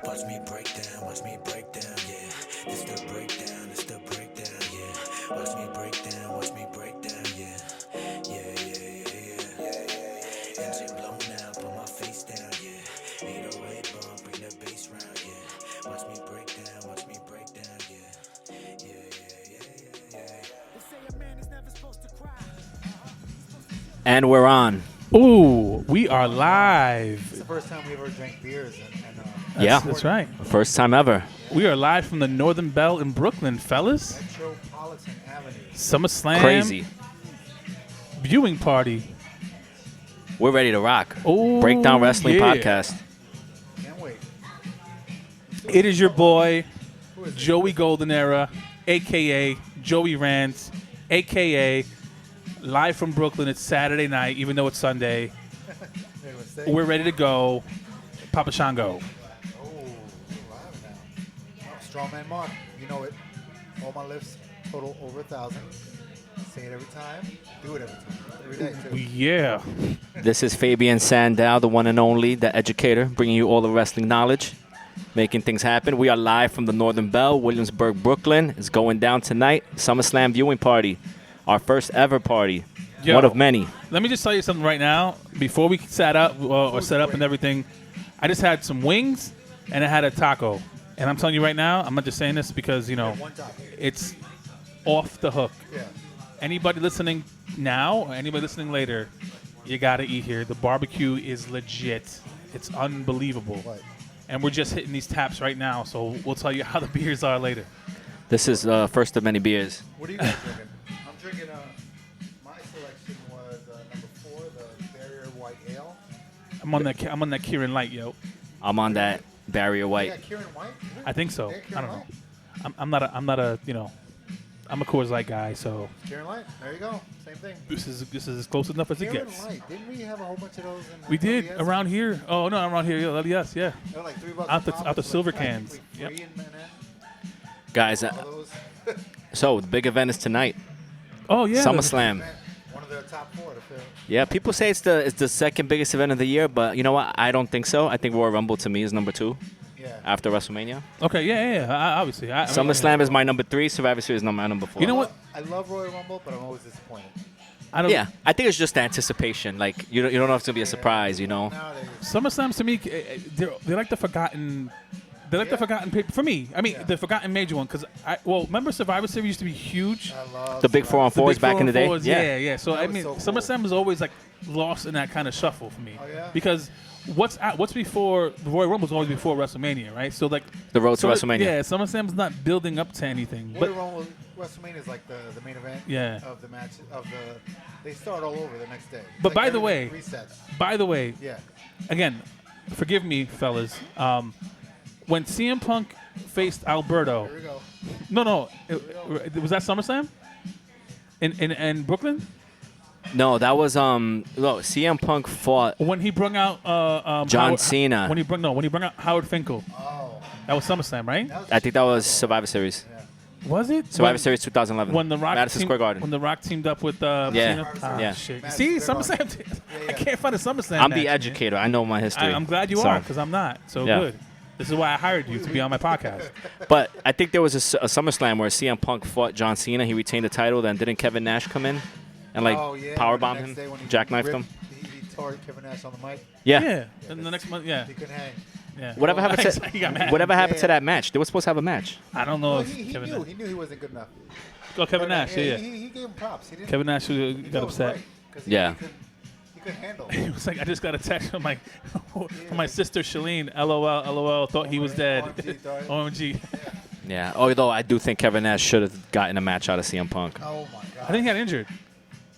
Watch me break down, yeah. This the breakdown, yeah. Watch me break down, yeah. Yeah. Engine blown out, put my face down, yeah. 808 bump, bring the bass round, yeah. Watch me break down, yeah. Yeah. They say a man is never supposed to cry. And we're on. Ooh, we are live. It's the first time we ever drank beers. Yeah. That's right. First time ever. We are live from the Northern Bell in Brooklyn, fellas. Metropolitan Avenue. Summerslam Crazy. Viewing Party. We're ready to rock. Oh, Breakdown Wrestling yeah. Podcast. Can't wait. It is your boy, Joey Goldenera, a.k.a. Joey Rants, a.k.a. live from Brooklyn. It's Saturday night, even though it's Sunday. We're ready to go. Papa Shango. Oh, we're live now. Strongman Marc, you know it. All my lifts total over 1,000. Say it every time. Do it every time. Every day, too. Yeah. This is Fabian Sandow, the one and only, the educator, bringing you all the wrestling knowledge, making things happen. We are live from the Northern Bell, Williamsburg, Brooklyn. It's going down tonight. Summerslam Viewing Party. Our first ever party. Yo, one of many. Let me just tell you something right now. Before we set up or set up and everything, I just had some wings and I had a taco. And I'm telling you right now, I'm not just saying this because, you know, One taco. it's off the hook. Yeah. Anybody listening now or anybody listening later, you got to eat here. The barbecue is legit. It's unbelievable. What? And we're just hitting these taps right now, so we'll tell you how the beers are later. This is first of many beers. What are you guys drinking? I'm drinking, my selection was number 4, the Barrier White Ale. I'm on that Kieran Light, yo. I'm on that Barrier You White. got Kieran White? I think so. Yeah, I Kieran don't know. Light. I'm not a, you know, I'm a Coors Light guy, so Kieran Light. There you go. Same thing. this is as close enough as it Kieran gets. Light. Didn't we have a whole bunch of those? We did LDS? around here. Oh no, around here. Yeah, yes, yeah. They were like $3 Out the- a pop. out the It's silver like cans. practically Yep. free in Guys, all those. so the big event is tonight. Oh yeah. SummerSlam. One of the top 4 to fill. Yeah, people say it's the second biggest event of the year, but you know what? I don't think so. I think Royal Rumble to me is number 2 Yeah. after WrestleMania. Okay, yeah. Obviously, I mean, SummerSlam is my number 3. Survivor Series is my number 4. You know what? I love Royal Rumble, but I'm always disappointed. I don't. Yeah, I think it's just the anticipation. Like you don't know if it's gonna be a surprise. You know. Nowadays, SummerSlams to me, they're like the forgotten. They're like the forgotten paper for me. I mean, the forgotten major one because remember Survivor Series used to be huge. I love The big 4-on-4s back in the day. Yeah. So That I was mean, so cool. SummerSlam is always like lost in that kind of shuffle for me. Oh, yeah? Because what's before the Royal Rumble is always before WrestleMania, right? So like The road to so WrestleMania. Yeah, SummerSlam's not building up to anything. Royal But Rumble, WrestleMania is like the main event Yeah. of the match they start all over the next day. It's But like by the way- everything resets. by the way, Yeah. again, forgive me, fellas. When CM Punk faced Alberto, Here we go. no, was that SummerSlam in Brooklyn? No, that was CM Punk fought. When he brung out John Cena. When he brung out Howard Finkel, Oh. that was SummerSlam, right? That was I think that was Survivor Series. Yeah. Was it Survivor Series 2011. when the Rock Madison Square Garden. When the Rock teamed up with Cena? Yeah. Shit. Madison See, Square SummerSlam. Garden. I can't find a SummerSlam. I'm match, the man. educator. I know my history. I'm glad you Sorry. are because I'm not. So Yeah. good. This is why I hired you to be on my podcast. But I think there was a SummerSlam where CM Punk fought John Cena. He retained the title. Then didn't Kevin Nash come in and powerbomb him, jackknifed him? He tore Kevin Nash on the mic. Yeah. And the next month, yeah. He couldn't hang. Yeah. Whatever happened He got to mad. whatever happened Yeah. to that match? They were supposed to have a match. I don't know Well, if he Kevin knew. Nash. He knew he wasn't good enough. Oh, Kevin Nash, yeah. He gave him props. He didn't. Kevin Nash got upset. Yeah. He couldn't handle. He was like, I just got a text from my sister Shalene. LOL. Thought he was dead. OMG, dog. OMG. Yeah. Although I do think Kevin Nash should have gotten a match out of CM Punk. Oh my God. I think he got injured.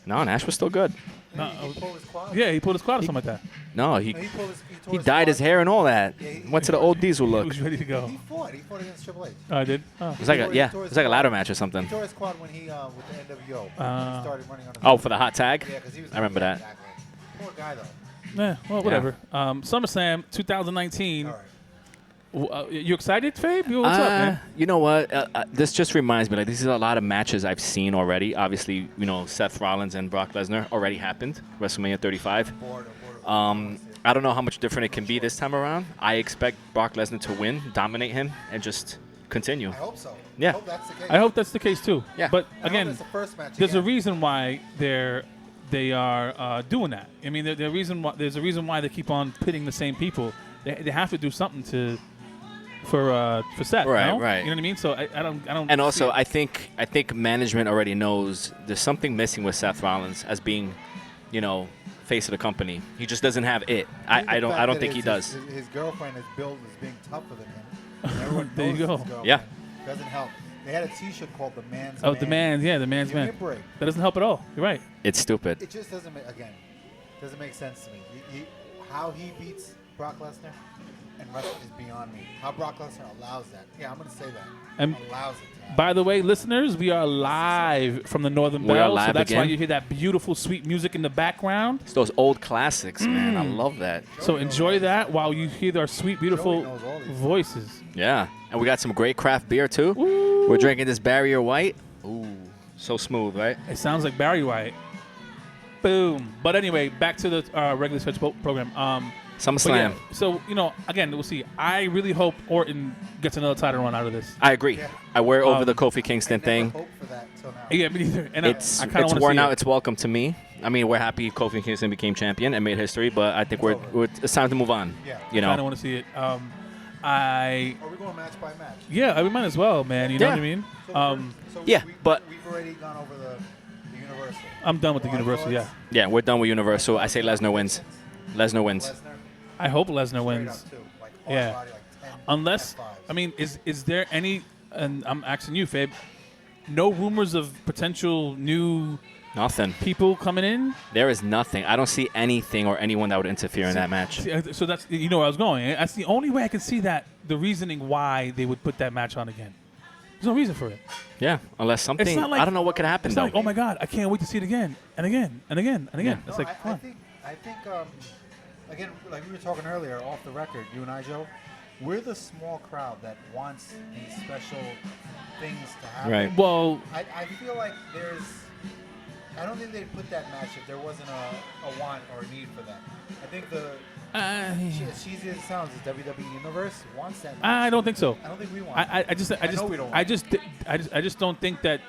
No, Nash was still good. No, He pulled his quad. Yeah, he pulled his quad or something like that. No, he No, he tore he his dyed his quad. hair and all that. Yeah, he- Went to the old Diesel He look. was ready to go. He fought against Triple H. Oh, I did? Oh. It was like He a tore his it was like a ladder quad. match or He something. tore his quad when he with the NWO. When he started running on his Oh, for the hot tag. Yeah, because he was. I remember that. Exactly. Poor guy though. Yeah, well, whatever. SummerSlam 2019. All right. You excited, Fabe? What's up, man? You know what? This just reminds me. Like, these are a lot of matches I've seen already. Obviously, Seth Rollins and Brock Lesnar already happened. WrestleMania 35. Bored. I I don't know how much different it can be this time around. I expect Brock Lesnar to win, dominate him, and just continue. I hope so. Yeah. I hope that's the case. I hope that's the case too. Yeah. But I hope again, it's the first match there's a again. reason why they are doing that. I mean, there's a reason why they keep on pitting the same people. They have to do something for Seth. Right, no? right. You know what I mean? So I don't. And also, see it. I think management already knows there's something missing with Seth Rollins as being, face of the company. He just doesn't have it. I don't think he does. His girlfriend is billed as being tougher than him. And everyone There you knows go. his girlfriend. Yeah. Doesn't help. They had a T-shirt called "The Man's Oh, Man." the man's the man's Give me man. a break. That doesn't help at all. You're right. It's stupid. It just doesn't make sense to me. How he beats Brock Lesnar and wrestling is beyond me. How Brock Lesnar allows that? Yeah, I'm gonna say that. And allows it. To happen. By the way, listeners, we are live from the Northern We are Bell, so live that's why again. you hear that beautiful, sweet music in the background. It's those old classics, man. I love that. So enjoy that while you hear our sweet, beautiful knows all these. voices. Yeah. And we got some great craft beer, too. Ooh. We're drinking this Barrier White. Ooh, so smooth, right? It sounds like Barry White. Boom. But anyway, back to the regular schedule program. But SummerSlam. yeah, so, again, we'll see. I really hope Orton gets another title run out of this. I agree. Yeah. I wear over the Kofi I Kingston never thing. hoped for that till now. Yeah, me neither. And It's I kind of want to worn see out. it. It's welcome to me. I mean, we're happy Kofi Kingston became champion and made history, but I think it's time to move on. Yeah. You I kind of know. want to see it. Are we going match by match? Yeah, we might as well, man. You know Yeah. what I mean? So yeah, but- we've already gone over the Universal. I'm done with the Well, I Universal, yeah. thought Yeah, we're done with Universal. I say Lesnar wins. Lesnar wins. Lesnar, I hope Lesnar straight wins. up too. Like hard Yeah. body, like 10 Unless, F5s. I mean, is there any, and I'm asking you, Fabe, no rumors of potential new Nothing. people coming in? There is nothing. I don't see anything or anyone that would interfere in that match. So that's, where I was going. That's the only way I can see that, the reasoning why they would put that match on again. There's no reason for it. Yeah, unless something. not like- I don't know what could happen It's though. not like, oh my God, I can't wait to see it again and again and again and again. Yeah. It's No, like, come I on. think again, like we were talking earlier off the record, you and I, Joe, we're the small crowd that wants these special things to happen. Right. Well, I feel like I don't think they'd put that match if there wasn't a want or a need for that. I think as cheesy as it sounds, the WWE Universe wants that match. I don't think so. I don't think we want I know we don't I just don't think that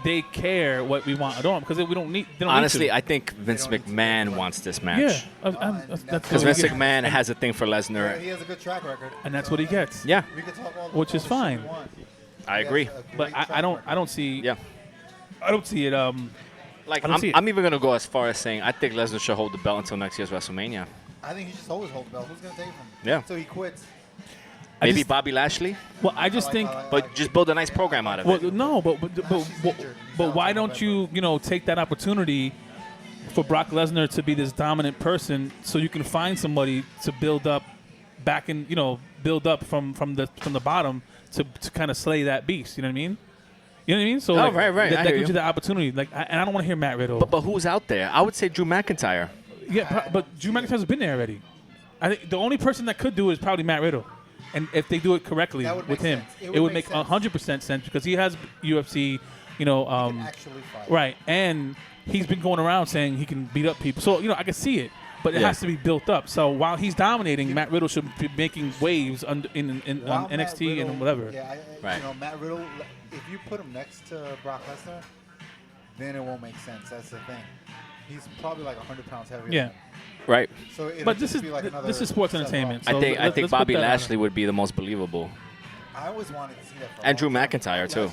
they care what we want at all because we don't need. They don't Honestly, need to. I think Vince don't need to. McMahon wants this match. Yeah, and that's Because what Vince he gets. McMahon has a thing for it. Lesnar. He has a good track record. And that's what he gets. Yeah, We could talk all Which all is the shit fine. we want. I He has agree. a But great I don't. track I don't see. Yeah. I don't see it. Like I don't see it. I'm even gonna go as far as saying I think Lesnar should hold the belt until next year's WrestleMania. I think he should always hold the belt. Who's gonna take him? Yeah. So he quits. I Maybe just- Bobby Lashley, Well, I just think. but just build a nice program out of Well, it. no, but Lashley's injured. He's but out why till don't you take that opportunity for Brock Lesnar to be this dominant person, so you can find somebody to build up back in, build up from the bottom to kind of slay that beast. You know what I mean? You know what I mean? So Oh, right. I That hear gives you. you the opportunity. And I don't want to hear Matt Riddle. But who's out there? I would say Drew McIntyre. Yeah, but Drew McIntyre's been there already. I think the only person that could do it is probably Matt Riddle. And if they do it correctly That would with make him, sense. it would make 100% sense because he has UFC, He can actually fight. right, and he's been going around saying he can beat up people. So, I can see it, but it Yeah. has to be built up. So while he's dominating, Matt Riddle should be making waves in While Matt NXT Riddle- and whatever. Yeah, Right. Matt Riddle. If you put him next to Brock Lesnar, then it won't make sense. That's the thing. He's probably like 100 pounds heavier. Yeah. than him. Right. So it'll But this just is be like another this is sports Seth entertainment. Rollins. So I think let's Bobby put that out Lashley would be the most believable. I always wanted to see that. For a And Drew long time. McIntyre, too.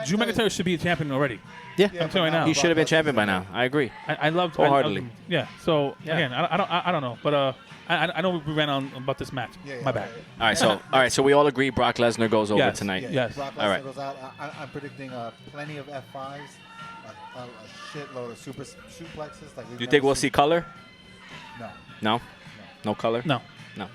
Drew McIntyre should be a champion already. Yeah. Yeah, I'm telling you but now. He Brock should have been Lesnar's champion by in now. I agree. I loved Wholeheartedly. yeah. So Yeah. again, I don't know, but I know we ran on about this match. Yeah, My bad. All right. So we all agree Brock Lesnar goes over Yes. tonight. Yeah, Yes. Brock Lesnar All right. goes out. I'm predicting plenty of F5s, a shitload of suplexes. Like Do you think we'll see color? No. No. No color. No. No.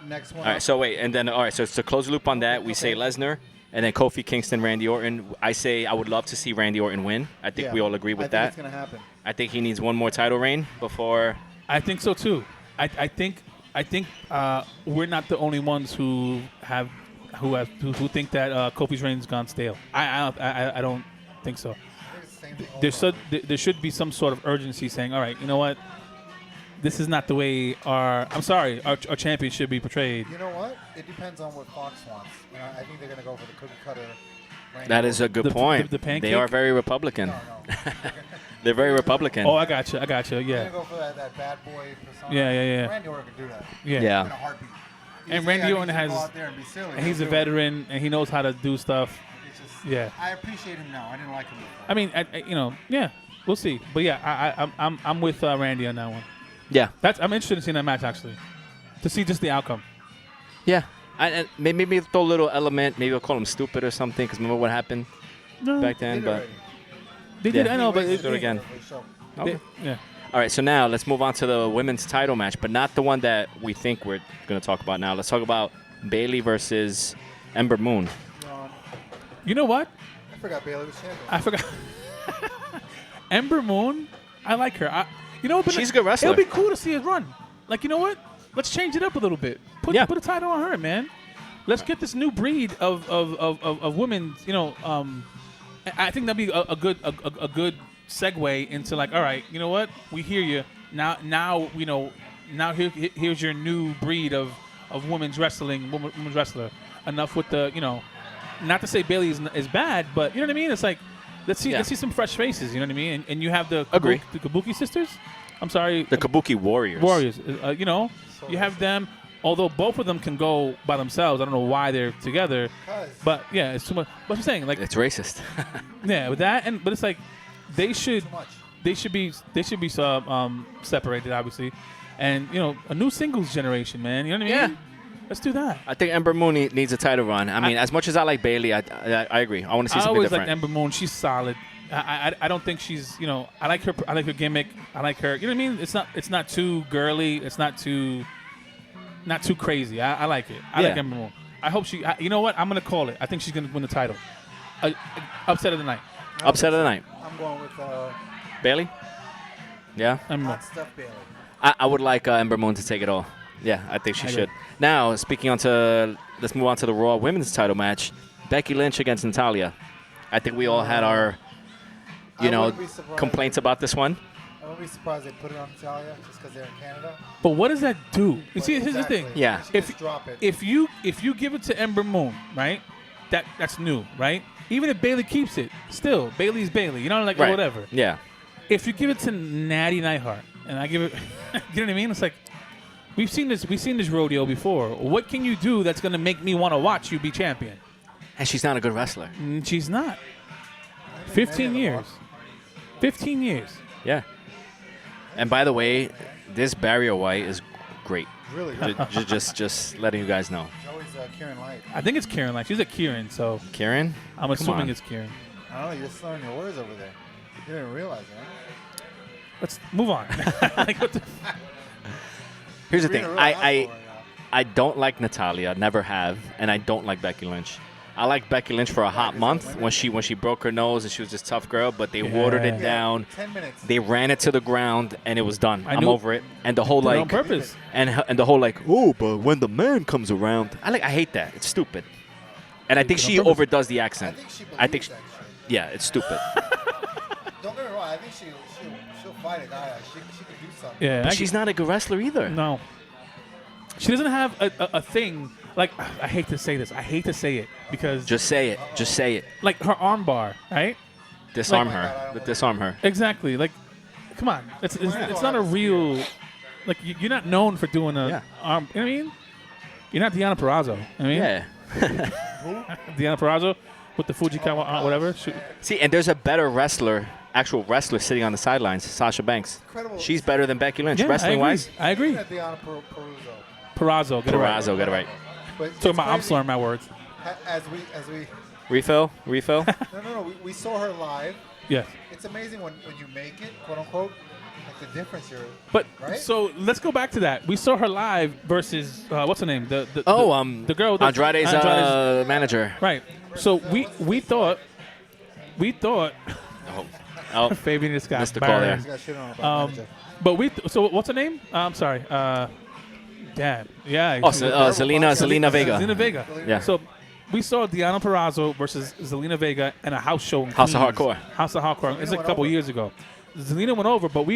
Next one. All right. So wait, and then so to close the loop on that, we say Lesnar, and then Kofi Kingston, Randy Orton. I say I would love to see Randy Orton win. I think Yeah, we all agree with I think that. it's gonna happen. I think he needs one more title reign before. I think so too. I think we're not the only ones who think that Kofi's reign's gone stale. I don't think so. I think it's the same thing all There should be some sort of urgency saying, all right, you know what? this is not the way our champion should be portrayed. You know what? It depends on what Fox wants. I think they're going to go for the cookie cutter. That is a good point. The pancake? They are very Republican. No. They're very Republican. Oh, I got you. They're Yeah. going to go for that bad boy persona. Yeah. Randy Orton can do that. Yeah. In a heartbeat. And Randy Orton Go out there and be silly. and he's a He'll do it. veteran, and he knows how to do stuff. It's just, Yeah. I appreciate him now. I didn't like him before. I mean, yeah, we'll see. But yeah, I'm with Randy on that one. Yeah. I'm interested in seeing that match actually, to see just the outcome. Yeah. And maybe throw a little element. Maybe I'll call him stupid or something. Because remember what happened back then. But They did. Yeah. I know, but Do it again. Okay. Yeah. All right. So now let's move on to the women's title match, but not the one that we think we're going to talk about now. Let's talk about Bayley versus Ember Moon. You know what? I forgot Bayley was champion. I forgot. Ember Moon. I like her. But She's a good wrestler. It'll be cool to see it run. Like, you know what? Let's change it up a little bit. Put a title on her, man. Let's get this new breed of women. I think that'd be a good segue into like, all right, you know what? We hear you now. Here's your new breed of women's wrestling, women's wrestler. Enough with the not to say Bayley is bad, but you know what I mean. It's like let's see some fresh faces. You know what I mean? And you have the Kabuki sisters. I'm sorry, The Kabuki Warriors. You have them. Although both of them can go by themselves, I don't know why they're together. But yeah, it's too much. But I'm saying, like, It's racist. yeah, with that, but it's like they should be separated, obviously, and a new singles generation, man. You know what I mean? Let's do that. I think Ember Moon needs a title run. I mean, as much as I like Bayley, I agree. I want to see I something always different. like Ember Moon. She's solid. I don't think she's I like her. I like her gimmick. I like her. You know what I mean? It's not too girly. It's not too crazy. I like it. I like Ember Moon. I hope she. You know what? I'm gonna call it. I think she's gonna win the title. Upset of the night. Upset of the night. I'm going with Bayley. Yeah. Ember Moon. hot stuff Bayley. I would like Ember Moon to take it all. Yeah, I think she should. Now, let's move on to the Raw Women's title match. Becky Lynch against Natalya. I think we all had our, complaints about this one. I won't be surprised they put it on Natalya just because they're in Canada. But what does that do? You see, here's the Exactly. thing. Yeah. She just drop it. If you give it to Ember Moon, right? That's new, right? Even if Bayley keeps it, still Bayley's Bayley. Right. Whatever. Yeah. If you give it to Natty Neidhart and I give it, you know what I mean? It's like we've seen this rodeo before. What can you do that's gonna make me want to watch you be champion? And she's not a good wrestler. She's not. I think 15 many of them years. 15 years. Yeah. And by the way, this Barrier White is great. are really good. just letting you guys know. It's always Kieran Light. I think it's Kieran. Like she's a Kieran, so Kieran? I'm Come assuming on. it's Kieran. I don't know. You're slurring your words over there. You didn't realize that. Let's move on. Like, what the Here's the thing. You're in a real asshole right now. I don't like Natalya, never have, and I don't like Becky Lynch. I liked Becky Lynch for a hot month when she broke her nose and she was this tough girl, but they watered it Yeah. down. 10 minutes. They ran it to the ground and it was done. I I'm knew- over it. And the whole did it on like purpose. and the whole like, oh, but when the man comes around, I hate that. It's stupid. And I think did it on she purpose. overdoes the I accent. think she I believes think that shit. yeah, it's stupid. Don't get me wrong. I think she'll fight a guy. She can do something. Yeah, But she's not a good wrestler either. no. She doesn't have a thing. Like, I hate to say this. I hate to say it because Just say it. Just say it. like her arm bar, right? Disarm Like- her. Disarm her. Exactly. Like, come on. It's not a real. Like, you're not known for doing a arm. You know what I mean? You're not Deonna Purrazzo. You know what I mean? Yeah. Deonna Purrazzo with the Fujikawa, whatever. See, and there's a better actual wrestler sitting on the sidelines, Sasha Banks. Incredible. She's better than Becky Lynch, Yeah, wrestling-wise. I agree. At Deonna Purrazzo. Purrazzo. Get it right. Purrazzo, get it right. But it's Talking about, I'm crazy. slurring my words. As we Refill? no, we saw her live. Yeah. It's amazing when you make it, quote unquote, like the difference you're. But Right? so let's go back to that. We saw her live versus what's her name? The girl. Andrade's manager. Right. So we thought. Oh, Fabian just got Missed the call there. He's got shit on her manager. But so what's her name? I'm sorry. Dad. Yeah. oh, Zelina Vega. Zelina Vega. Yeah. So we saw Deonna Purrazzo versus Zelina Vega in a house show in House of Queens. Hardcore. House of Hardcore. It's like a went couple over. years ago. Zelina went over, but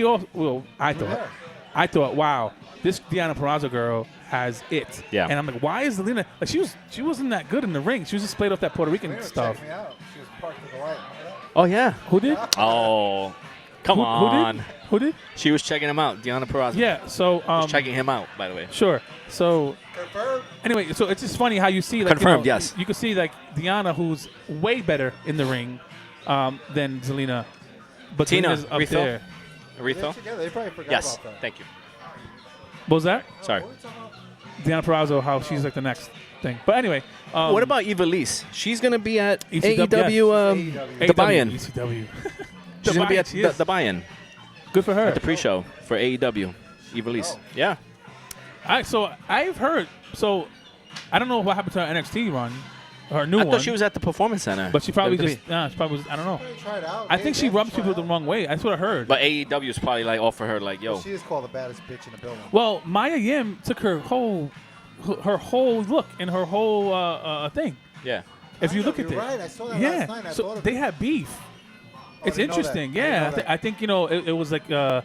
I thought. Yeah. I thought, wow, this Deonna Purrazzo girl has it. Yeah. And I'm like, why is Zelina? Like she wasn't that good in the ring. She was just played off that Puerto Rican Serena stuff. checked me out. She was parked at the light. Remember that? Oh, yeah. Who did? Oh, come Who on. did? Who did? She was checking him out. Deonna Purrazzo Yeah. So was checking him out, by the way. sure. So Confirmed. anyway, so it's just funny how you see like Confirmed, yes. You can see like Deonna, who's way better in the ring than Zelina, but Tina, Zelina's up refill? there. A refill? They're together. They probably forgot Yes. about that. Thank you. What was that? Sorry. What are we talking about? Deonna Purrazzo, how she's like the next thing. But anyway, What about Eva Lise? She's going to be at ECW, AEW, yes. the buy-in. ECW. She's going to be at She is. the buy-in, Good for her. at the pre-show for AEW. Eva Lise. Oh. Yeah. So I've heard. So I don't know what happened to her NXT run, her new I one. thought she was at the Performance Center. but she probably WWE. just. She probably was. I don't know. They tried out. I think she rubs people the wrong way. That's what I heard. But AEW is probably like offer her like, yo. She is called the baddest bitch in the building. Well, Maya Yim took her whole look and her whole thing. Yeah. If you Kind look of, at it, you're right. I saw that yeah. last night. I So thought of they it. had beef. Oh, It's I didn't know that. interesting. I didn't Yeah, know that. I think it was like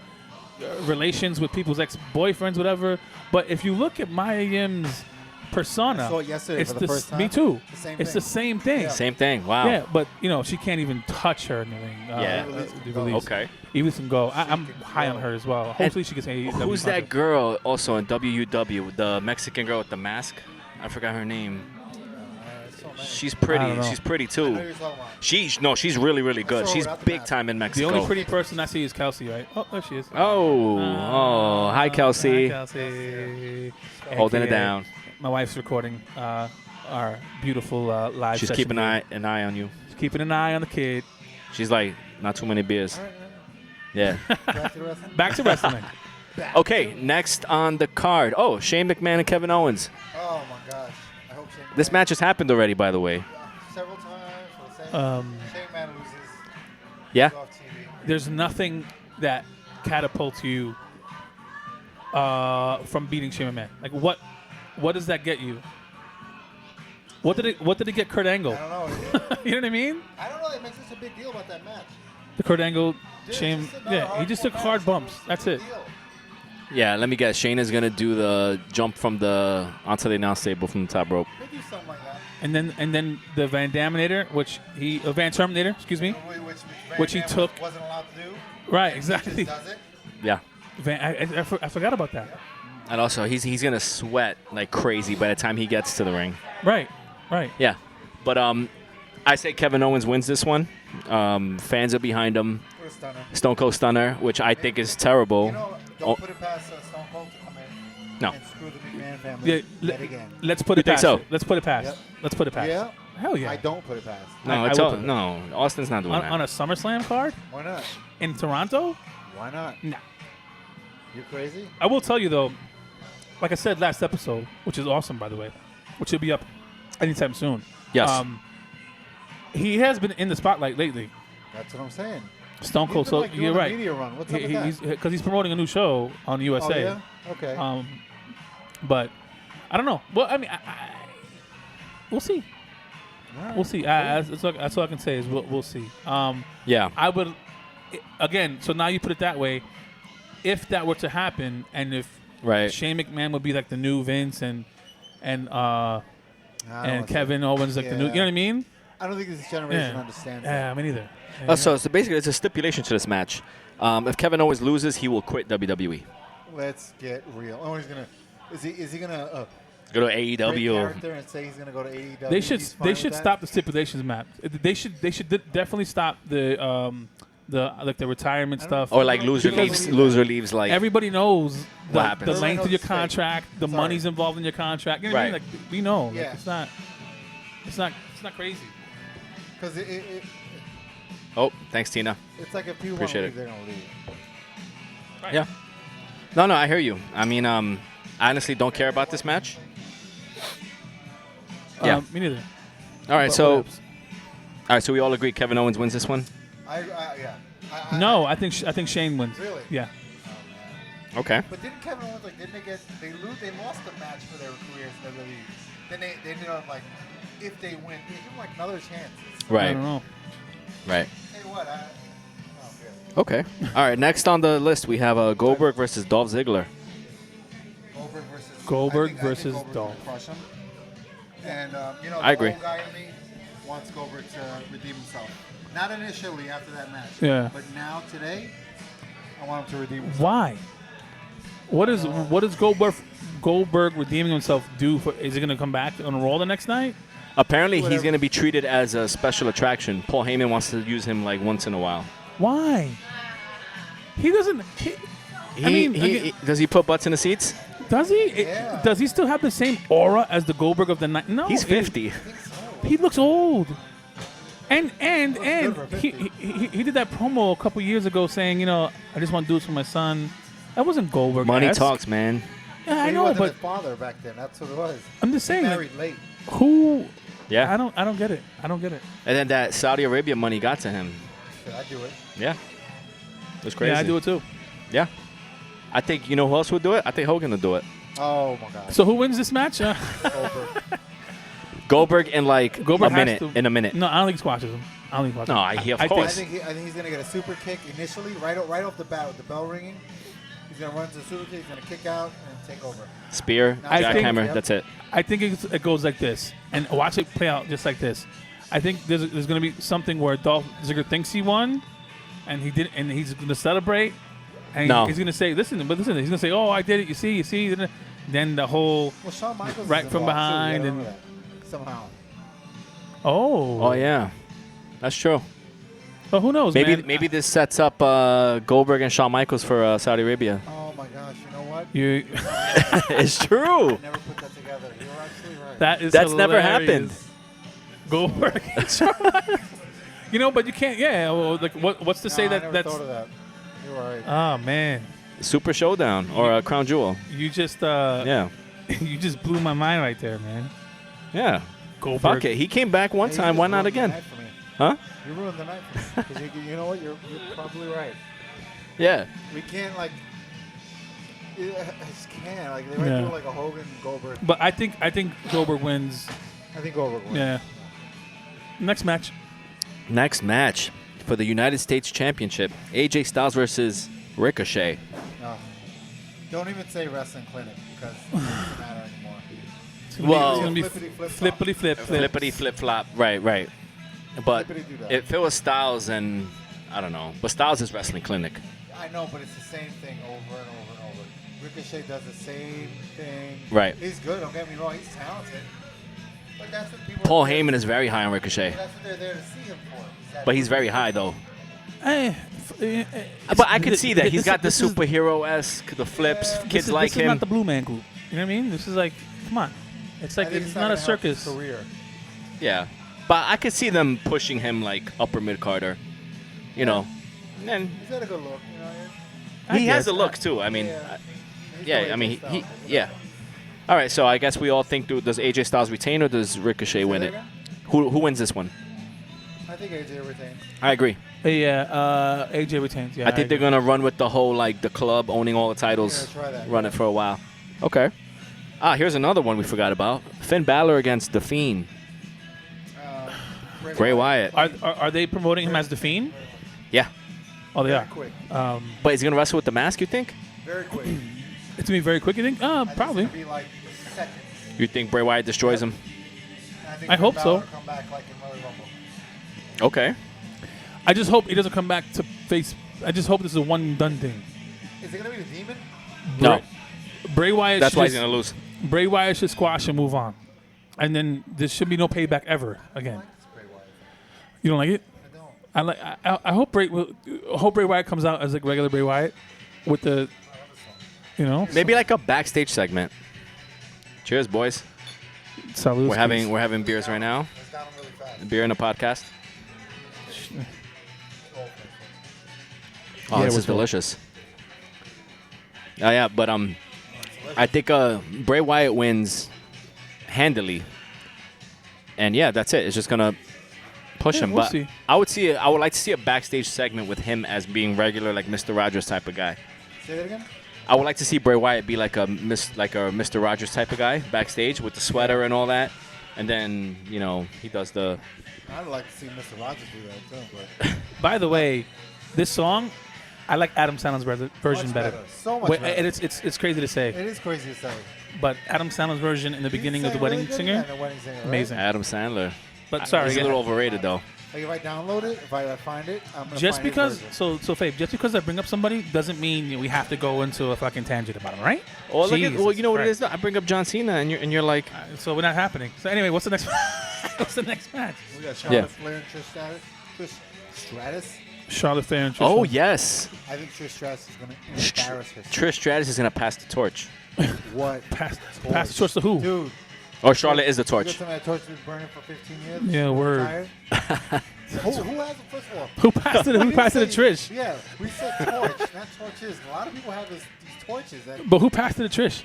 relations with people's ex-boyfriends, whatever. But if you look at Maya Yim's persona, I saw it yesterday it's for the first time. Me too. It's the same It's thing. the same thing. Yeah. Same thing. Wow. Yeah, but she can't even touch her in the ring. Yeah. Okay. Even can go. I'm can high on go. her as well. Hopefully she gets AEW. Who's that girl also in WUW? The Mexican girl with the mask? I forgot her name. So many. She's I don't pretty. know. She's pretty I know too. you're talking about. She's really, really good. saw her She's without the big mask. time in The Mexico. only pretty person I see is Kelsey, right? Oh, there she is. Oh, hi Kelsey. Hi, Kelsey. Holding it AKA, down. My wife's recording our beautiful live She's session keeping here. an eye on you. She's keeping an eye on the kid. She's like, not too many beers. All right, Yeah. back to the wrestling. Back to wrestling. Okay, next on the card. Oh, Shane McMahon and Kevin Owens. Oh my gosh. I hope Shane. This match has happened already, by the way. several times for the same. Shane Man loses. Yeah? Goes off TV. There's nothing that catapults you from beating Shane McMahon. Like what does that get you? What did it get Kurt Angle? I don't know. You know what I mean? I don't know. They make such a big deal about that match. The Kurt Angle Dude, Shane. just another Yeah, he just hardcore took hard match. bumps. That's it. Big deal. Yeah, let me guess. Shane is going to do the jump from onto the announce table from the top rope. They do something like that. And then the Van Daminator, Van Terminator, excuse me. Which he Van Damme took- wasn't allowed to do. Right, He exactly. just does it. Yeah. I forgot about that. And also, he's going to sweat like crazy by the time he gets to the ring. Right. Yeah. But I say Kevin Owens wins this one. Fans are behind him. What a stunner. Stone Cold Stunner, which I think is terrible. You know, Oh. don't put it past Stone Cold to come in No. and screw the McMahon family Yeah, yet again. Let's put You it think past. so? it. Let's put it past. Yep. Let's put it past. Yeah. Hell yeah. I don't put it past. No, I it's will all, put it. no. Austin's not doing that. On a SummerSlam card Why not? in Toronto? Why not? No. You're crazy? I will tell you though, like I said last episode, which is awesome by the way, which will be up anytime soon. Yes. He has been in the spotlight lately. That's what I'm saying. Stone He's Cold. been, So like, doing you're a right. media run. What's up with that? He's because he's promoting a new show on Oh, USA. yeah? Okay. But I don't know. Well, I mean, we'll see. All right. We'll see. That's all I can say is we'll see. Yeah. I would again. So now you put it that way. If that were to happen, and if Right. Shane McMahon would be like the new Vince, and I don't and wanna say- Kevin Owens like the new, you know what I mean? I don't think this generation Yeah. understands Yeah, that. me neither. So basically, it's a stipulation to this match. If Kevin Owens loses, he will quit WWE. Let's get real. Oh, he's gonna. Is he gonna Go to break AEW. character and say he's gonna go to AEW? They should He's fine with that? stop the stipulations match. They should definitely stop the retirement I don't- stuff. Or like loser Because- leaves. Loser leaves like. Everybody knows the happens? length Everybody of knows your it's fake. contract, the Sorry. money's involved in your contract. You know what I mean? Right. Like we know. Like, Yeah. it's not crazy. Because Oh, thanks, Tina. it's like if people want to Appreciate leave, it. they're gonna leave. Right. Yeah. No, I hear you. I mean, I honestly don't care about this match. Yeah. Me neither. All right, But so whatevs. we all agree Kevin Owens wins this one. Yeah. No, I think Shane wins. Really? Yeah. Okay. But didn't Kevin Owens didn't they lost the match for their careers in WWE. Then they ended up if they win, they give them another chance. I Right. don't know. Right. Hey, what? Oh, good. Okay. All right. Next on the list, we have Goldberg versus Dolph Ziggler. Goldberg I think versus Goldberg's Dolph. gonna crush him. And the I agree. old guy in me wants Goldberg to redeem himself. Not initially after that match. Yeah. But now today, I want him to redeem himself. Why? What does Goldberg redeeming himself do for? Is he going to come back on Raw the next night? Apparently, he's Whatever. going to be treated as a special attraction. Paul Heyman wants to use him like once in a while. Why? He doesn't. I mean, Does he put butts in the seats? does he? Yeah. Does he still have the same aura as the Goldberg of the night? No, He's 50. He looks old. And good for he did that promo a couple years ago saying, I just want to do this for my son. That wasn't Goldberg. Money talks, man. Yeah, I He know, wasn't but his father back then. That's what it was. I'm just He saying, like, married late. who? Yeah. I don't get it. I don't get it. And then that Saudi Arabia money got to him. Should I do it? Yeah. It was crazy. Yeah, I do it too. Yeah. I think, who else would do it? I think Hogan would do it. Oh my God. So who wins this match? Goldberg. Goldberg in like Goldberg a has minute. to- In a minute. No, I don't think he squashes him. I don't think he squashes No, him. he, of I course. I think he's gonna get a super kick initially, right off the bat with the bell ringing. He's gonna run to the super kick. He's gonna kick out and take over. Spear, I think- jackhammer, Yep. that's it. I think it goes like this, and watch it play out just like this. I think there's going to be something where Dolph Ziggler thinks he won, and he did, and he's going to celebrate, and No. he's going to say, "Listen," he's going to say, "Oh, I did it. You see." Then the whole, Well, Shawn Michaels Right is from involved, too. behind You and- gotta remember that. Somehow. Oh, yeah. That's true. but who knows? man? Maybe this sets up Goldberg and Shawn Michaels for Saudi Arabia. Oh my gosh! You know what? You, It's true. I never put that together. You're absolutely right. that's never hilarious. happened. Goldberg. But you can't. Yeah. Well, like, what's to say I that never that's? thought of that. You're right. Oh man, Super Showdown or Crown Jewel. you just Yeah. you just blew my mind right there, man. Yeah. Goldberg. Fuck it. He came back one Hey, you time. just Why not ruined the again? night for me. Huh? You ruined the night for me. 'Cause you know what? You're probably right. Yeah. We can't I just can't. Like they might Yeah. do like a Hogan Goldberg. But I think Goldberg wins. I think Goldberg wins. Yeah. Next match. Next match for the United States Championship. AJ Styles versus Ricochet. No. Don't even say wrestling clinic because it doesn't matter anymore. Well, it's gonna be Flippity flip flop. flippity flip. Flippity flip flop. Right. But Flippity-doo-dah. if it was Styles and I don't know. But Styles is wrestling clinic. I know, but it's the same thing over and over and over. Ricochet does the same thing. Right. He's good. Don't get me wrong. He's talented. But that's what people. Paul are there- Heyman is very high on Ricochet. That's what they're there to see him for. But he's very high though. But I could see that. He's got the superhero-esque, the flips. Kids like This is him. not the Blue Man Group. You know what I mean? This is like, come on. It's like it's not a circus. Career. Yeah. But I could see them pushing him like upper mid-carder. You know. And He's got a good look. You know. he has a guess. look too. I mean, Yeah. He's yeah, got I mean, AJ he Styles. yeah. All right, so I guess we all think, does AJ Styles retain or does Ricochet win that it? again? Who wins this one? I think AJ retains. I agree. Yeah, AJ retains. Yeah, I think they're agree. going to run with the whole, like, the club owning all the titles, Yeah, try that. run it for a while. Okay. Here's another one we forgot about. Finn Balor against The Fiend. Bray Wyatt. Are they promoting him as the Fiend? Yeah. Oh, they Very are. quick. But he's going to wrestle with the mask, you think? Very quick. It's gonna be very quick. You think? Probably. It's gonna be like seconds. You think Bray Wyatt destroys him? think I hope Finn so. Balor Come back like in Royal Rumble. Okay. I just hope he doesn't come back to face. I just hope this is a one and done thing. Is it gonna be the Demon? No. Bray Wyatt. That's should why he's just- going to lose. Bray Wyatt should squash and move on, and then there should be no payback ever again. I like this Bray Wyatt. You don't like it? I don't. I like. I hope Bray Wyatt comes out as like regular Bray Wyatt with the, you know. Maybe like a backstage segment. Cheers, boys. Salud. We're having beers right now. It's down really fast. Beer in a podcast. Oh, Yeah, this it is was well. delicious. Yeah, but I think Bray Wyatt wins handily, and yeah, that's it. It's just gonna push Yeah, him. we'll But see. I would like to see a backstage segment with him as being regular, like Mr. Rogers type of guy. Say that again? I would like to see Bray Wyatt be like a Mr. Rogers type of guy backstage with the sweater and all that, and then he does the. I'd like to see Mr. Rogers do that too, but By the way, This song, I like Adam Sandler's version Much better. So much better. And it's crazy to say, It is crazy to say. but Adam Sandler's version in the beginning of The Wedding Singer, Yeah, the Wedding Singer. Right? amazing. Adam Sandler. But sorry, He's a again, little overrated though. Like if I download it, if I find it, I'm gonna just find his because, version. so Fabe, just because I bring up somebody doesn't mean we have to go into a fucking tangent about them, right? Well, look at, Jesus well, you know what it Christ. is. I bring up John Cena, and you're like, So we're not happening. So anyway, what's the next? What's the next match? We got Charlotte Yeah. Flair and Trish Stratus. Charlotte Flair and Trish. oh yes, I think Trish Stratus is going to embarrass her. Trish Stratus is gonna pass the torch, What? Pass the torch to who? Dude. or Charlotte is the You got torch. somebody that torch been burning for 15 years? Yeah, word. Retired? who has it? First of all, Who passed it? Who passed it to Trish? Yeah, we said torch, not torches. A lot of people have these torches. That, But who passed it to Trish?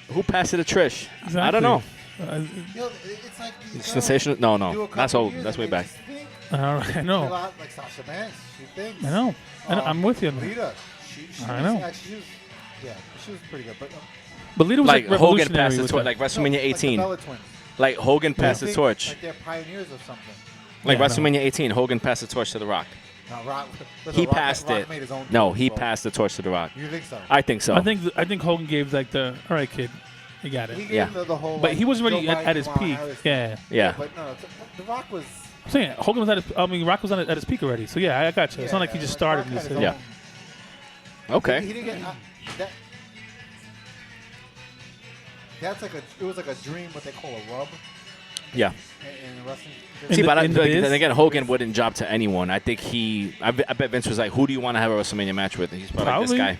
Who passed it to Trish? I Exactly. don't know. you know, it's like you Sensational? do No, a no. couple That's old. years That's and way they back. just think I a know. lot like Sasha Banks. She thinks. I know. I'm with you. Lita. She I was know. Actually, she was pretty good. But But Lita was Like like Hogan revolutionary passed the with torch, that. like WrestleMania 18. Like the Bella Twins. Like Hogan passed the Think torch. Like they're pioneers of something. Like Yeah, I know. WrestleMania 18, Hogan passed the torch to The Rock. Now, Rock, He Rock, passed Rock it. Made his own No, torch, he bro. passed the torch to The Rock. You think so? I think so. I think Hogan gave like the all right, kid, you got He it. gave Yeah. the whole. But like, he was already Joe at his Biden, peak. Harris. Yeah. Yeah. But no, the Rock was. I'm saying Hogan was at his. I mean, Rock was at his peak already. So yeah, I got you. It's not like he just started. Rock And had just his said, Yeah. own- Okay. He didn't get that. That's like it was like a dream, what they call a rub Yeah. in wrestling. In See, the- but in the biz? then again, Hogan wouldn't job to anyone. I think I bet Vince was like, "Who do you want to have a WrestleMania match with?" He's probably like, this Probably. guy,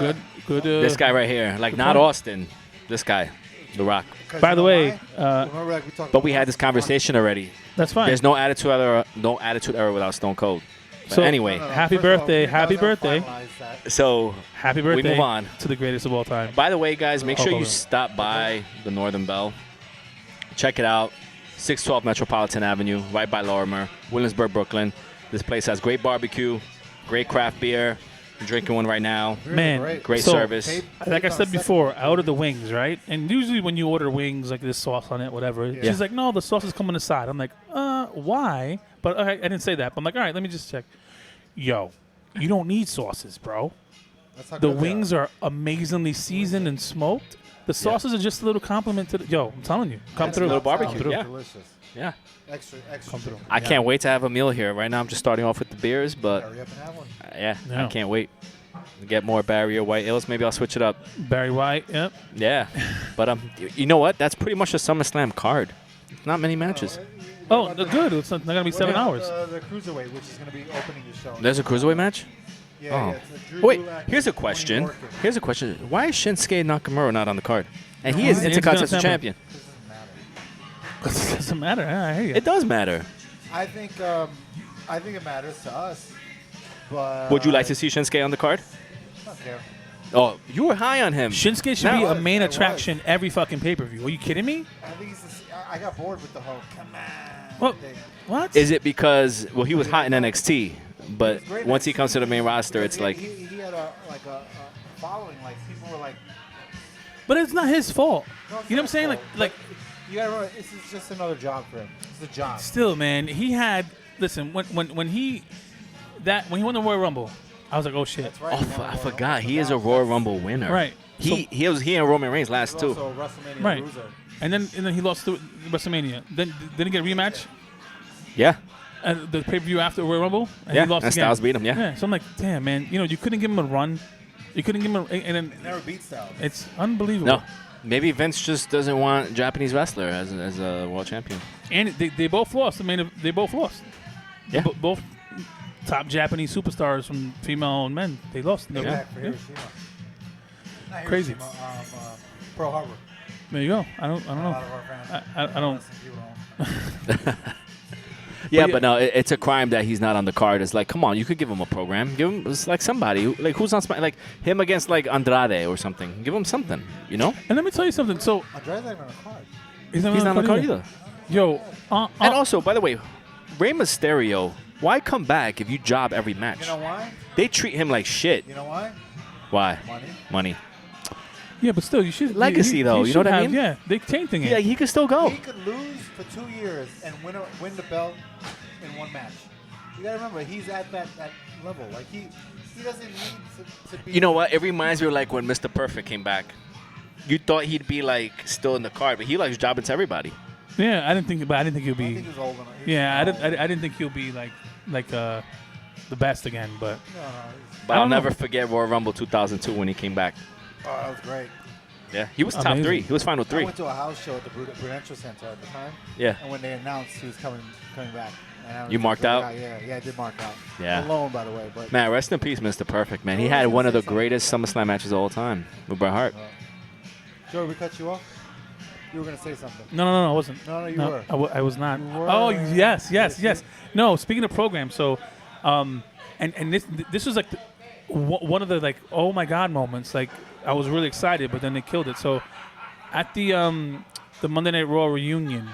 Yeah. Good. this guy right here, like good not point. Austin, this guy, The Rock. 'Cause By you the know way, why? Remember, like, we talked But about we had this conversation already. that's fine. There's no attitude era without Stone Cold. But So- anyway, Happy First of all, birthday, you guys happy haven't birthday. finalized that. so Happy birthday. move on. to the greatest of all time. By the way, guys, make Hulk sure you Hogan. stop by the Northern Bell. Check it out. 612 Metropolitan Avenue, right by Lorimer, Williamsburg, Brooklyn. This place has great barbecue, great craft beer. I'm drinking one right now. Really Man, Great So, service. Tape- Like tape I on said second. before, I ordered the wings, right? And usually when you order wings, like there's sauce on it, whatever. Yeah. She's like, no, the sauce is coming on the side. I'm like, why? But okay, I didn't say that. But I'm like, all right, let me just check. Yo, you don't need sauces, bro. That's how The good they wings are amazingly seasoned and smoked. The sauces are just a little compliment to the. Yo, I'm telling you, come That's through. little sounds barbecue, yeah. Delicious. Yeah. Extra. Come through. I can't wait to have a meal here. Right now, I'm just starting off with the beers, but Hurry up and have one. yeah, Yeah. I can't wait to get more Barrier White Ales. Maybe I'll switch it up. Barry White, yep. Yeah, but you know what? That's pretty much a SummerSlam card. Not many matches. Oh, they're good. It's not going to be 7 hours. The cruiserweight, which is going to be opening the show. There's a cruiserweight match. Yeah, Oh. yeah. It's a Drew Wait, Gulak here's a and Tony question. Worker. Here's a question. Why is Shinsuke Nakamura not on the card? And he No, is why? Intercontinental Intercontinental Champion. Doesn't matter. Doesn't matter. I hear you. It does matter. I think it matters to us, but Would you like to see Shinsuke on the card? I don't care. Oh, you were high on him. Shinsuke should Now- be a was, main I was. attraction every fucking pay-per-view. Are you kidding me? I think I got bored with the whole come on. What? thing. What? Is it because he was hot in NXT, but He was great once he in comes to the main roster, Because it's like he had a following. Like people were like, But it's not his fault. no, it's You know what I'm not saying? fault, Like but you gotta remember, this is just another job for him. It's a job. still, man, he had. Listen, when he won the Royal Rumble, I was like, oh shit. That's right. oh, he won the I Royal forgot Rumble, he so is a now Royal that's- Rumble winner. Right. He was and Roman Reigns last He's two. also a WrestleMania Right. loser. And then he lost to WrestleMania. Then didn't he get a rematch Yeah, at the pay-per-view after Royal Rumble, and yeah. he lost And again. Styles beat him. Yeah. Yeah. So I'm like, damn, man, you couldn't give him a run. You couldn't give him a, and then Never beat Styles. it's unbelievable. No, maybe Vince just doesn't want Japanese wrestler as a world champion. And they both lost. I mean, they both lost. Yeah. Both top Japanese superstars from female and men. They lost. Go Yeah. back for Hiroshima. Not Crazy. Hiroshima, Pearl Harbor. There you go. I don't A know. lot of our fans. I don't. People don't. Yeah, But but no, it's a crime that he's not on the card. It's like, come on, you could give him a program. Give him it's like somebody like who's on like him against like Andrade or something. Give him something, you know? And let me tell you something. So Andre's not even on the card. he's He's not on the card either. Yo, And also, by the way, Rey Mysterio, why come back if you job every match? You know why? They treat him like shit. You know why? Why? Money. Money. yeah, but still, you should Legacy, though, you know should what I have- mean? Yeah, they changing it. Yeah, he could still go. He could lose for 2 years and win the belt in one match. You gotta remember, he's at that level. Like he doesn't need to be. You know what? It reminds me of like when Mr. Perfect came back. You thought he'd be like still in the card, but he likes jobbing to everybody. Yeah, I didn't think he'll I be. think he was old enough. Yeah, I didn't think he'll be like the best again, but. No, But I'll never forget Royal Rumble 2002 when he came back. oh, that was great. Yeah, he was top Amazing. 3. He was final I 3. went to a house show at the Prudential Center at the time. Yeah. And when they announced he was coming back. And I was You marked out? Yeah, I did mark out. Yeah. Alone, by the way. But Man, rest in peace, Mr. Perfect, man. He I was had gonna one of say the greatest SummerSlam matches of all time with Bret Hart. Joe, we cut you off? You were going to say something. No, I wasn't. No, you were. I was not. You were. Oh, yes. No, speaking of programs, so, and this was like one of the like oh my god moments. Like I was really excited, but then they killed it. So at the Monday Night Raw reunion,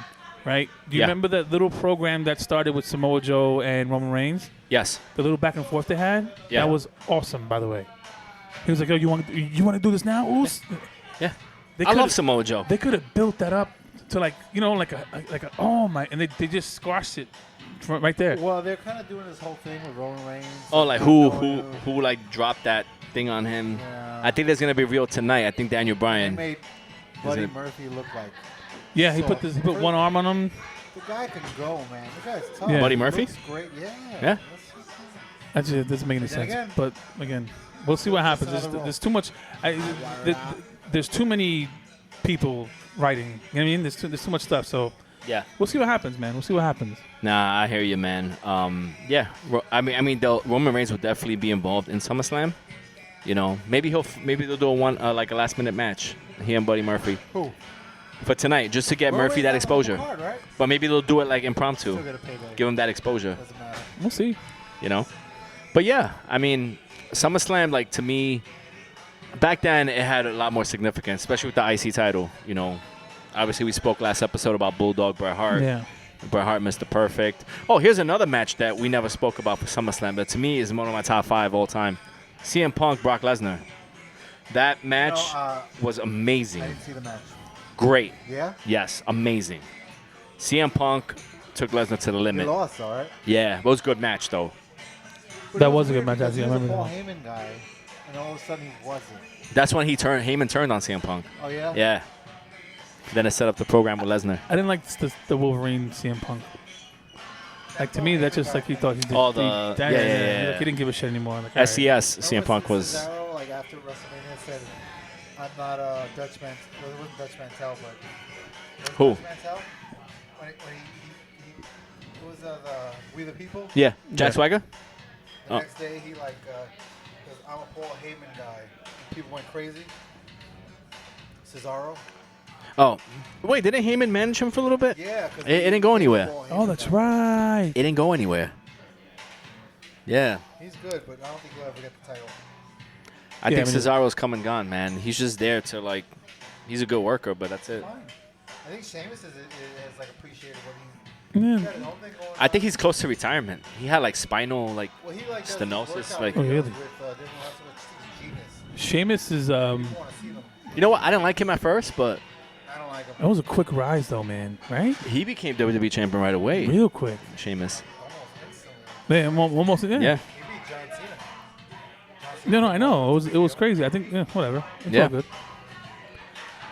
right? Do you Yeah. remember that little program that started with Samoa Joe and Roman Reigns? Yes. The little back and forth they had. Yeah. That was awesome, by the way. He was like, "Oh, you want to do this now, Oos?" Yeah. They I love could've- Samoa Joe. They could have built that up to like a oh my, and they just squashed it right there. Well, they're kind of doing this whole thing with Roman Reigns. Oh, like who like dropped that thing on him? Yeah. I think that's gonna be real tonight. I think Daniel They Bryan. made Buddy it- Murphy look like. Yeah, he So- put one arm on him. The guy can go, man. The guy's tough. Yeah. Buddy He Murphy? looks great. Yeah. Yeah. That's- That just doesn't make any Then sense. again- But again, we'll see what happens. another role. There's too much. There's too many people writing. You know what I mean? There's too much stuff. So Yeah. we'll see what happens, man. We'll see what happens. Nah, I hear you, man. Yeah. I mean, Roman Reigns will definitely be involved in SummerSlam. You know, maybe they'll do like a last minute match. He and Buddy Murphy Who? for tonight, just to get Well, Murphy wait, that that's on the exposure. card, right? But maybe they'll do it like impromptu. Still get a payday. Give him that exposure. Doesn't matter. We'll see. You know. But yeah, I mean, SummerSlam, like to me, back then it had a lot more significance, especially with the IC title. You know, obviously we spoke last episode about Bulldog Bret Hart. Yeah. Bret Hart, Mr. Perfect. Oh, here's another match that we never spoke about for SummerSlam, but to me is one of my top 5 all time. CM Punk, Brock Lesnar. That match was amazing. I didn't see the match. Great. Yeah? Yes, amazing. CM Punk took Lesnar to the He limit. lost, all right? Yeah, it was a good match, though. But That it was a good weird match, because actually. I He was a remember Paul that. Heyman guy, and all of a sudden he wasn't. That's when Heyman turned on CM Punk. Oh, yeah? Yeah. Then it set up the program with Lesnar. I didn't like the Wolverine CM Punk. Like to me, that's just like he thought he did. Oh, the- he, yeah. Like, he didn't give a shit anymore. Like, all right. SCS, CM Punk was. Cesaro, like after WrestleMania, said, "I'm not a Dutchman." Well, it wasn't Dutch Mantel, but was it Who? Dutch Mantel? When he what was the We the People? Yeah, Jack Yeah. Swagger? The Oh. next day he like, goes, "I'm a Paul Heyman guy." People went crazy. Cesaro. Oh, wait, didn't Heyman manage him for a little bit? Yeah. 'Cause It didn't he go was anywhere. Paul Oh, Heyman that's guy. right. It didn't go anywhere. Yeah. He's good, but I don't think he'll ever get the title. I Yeah, think I mean- Cesaro's come and gone, man. He's just there to, like, he's a good worker, but that's it. Fine. I think Sheamus is like appreciated what he. Yeah. He got his own thing going I think on. he's close to retirement. He had, like, spinal, like, Well, he like does stenosis, workout like- Oh, videos really? with different wrestlers. He's a genius. Sheamus is You want to see them. you know what? I didn't like him at first, but I don't like him. that was a quick rise though, man. Right? he became WWE champion right away. Real quick. Sheamus. Almost instantly. Yeah, almost. Yeah. Yeah. He beat John Cena. No, I know. It was crazy. I think whatever. It's Yeah. all good.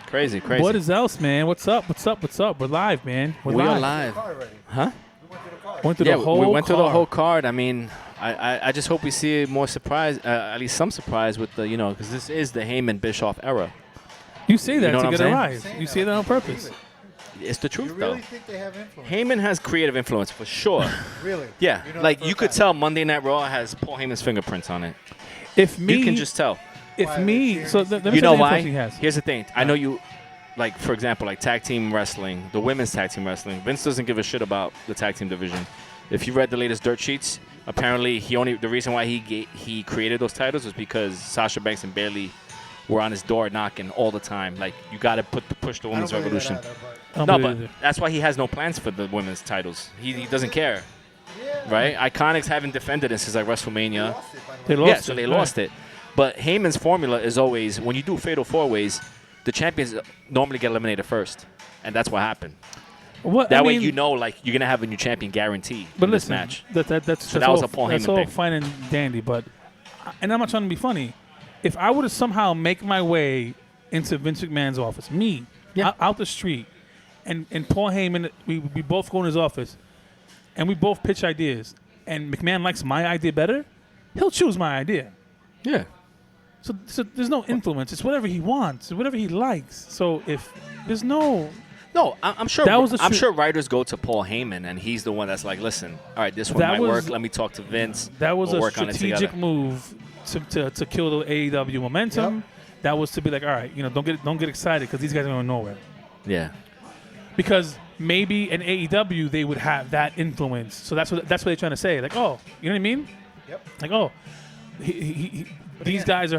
Crazy, crazy. What is else, man? What's up? We're live, man. We're We are live. live. Car already. Huh? We went to the car. Went through Yeah, the whole we went through the card. whole card. I mean, I just hope we see more surprise, at least some surprise with the, because this is the Heyman Bischoff era. You say that know to what get I'm a saying? rise. Saying You that, say that I on can't purpose. believe It's the it. truth, You really though. think they have influence? Heyman has creative influence for sure. Really? Yeah, You know like the you first could time. tell Monday Night Raw has Paul Heyman's fingerprints on it. If me, You can just tell. if Why, me, they so serious? let me You tell know the why? influence he has. Here's the thing. I know you, like, for example, like tag team wrestling, the women's tag team wrestling. Vince doesn't give a shit about the tag team division. If you read the latest dirt sheets, apparently the reason why he created those titles was because Sasha Banks and Bayley were on his door knocking all the time. Like, you got to push the I women's don't believe that revolution. either, I don't No, believe but it. that's why he has no plans for the women's titles. He doesn't care, yeah. right? Iconics haven't defended it since like They WrestleMania. lost it, by the They way. lost Yeah, so they right. lost it. But Heyman's formula is always, when you do fatal four-ways, the champions normally get eliminated first. And that's what happened. What, That I way mean, you know, like, you're going to have a new champion guaranteed But in this listen, match. that's that was a Paul That's Heyman all thing. fine and dandy, but and I'm not trying to be funny. If I were to somehow make my way into Vince McMahon's office, out the street, and Paul Heyman, we both go in his office, and we both pitch ideas, and McMahon likes my idea better, he'll choose my idea. Yeah. So there's no influence. It's whatever he wants, whatever he likes. So if there's no. No, I'm sure. That was I'm sure writers go to Paul Heyman, and he's the one that's like, "Listen, all right, this one might work. Let me talk to Vince." That was we'll a work on it strategic together. move to kill the AEW momentum. Yep. That was to be like, all right, don't get excited because these guys are going nowhere. Yeah. Because maybe in AEW they would have that influence. So that's what they're trying to say. Like, oh, you know what I mean? Yep. Like, oh, these guys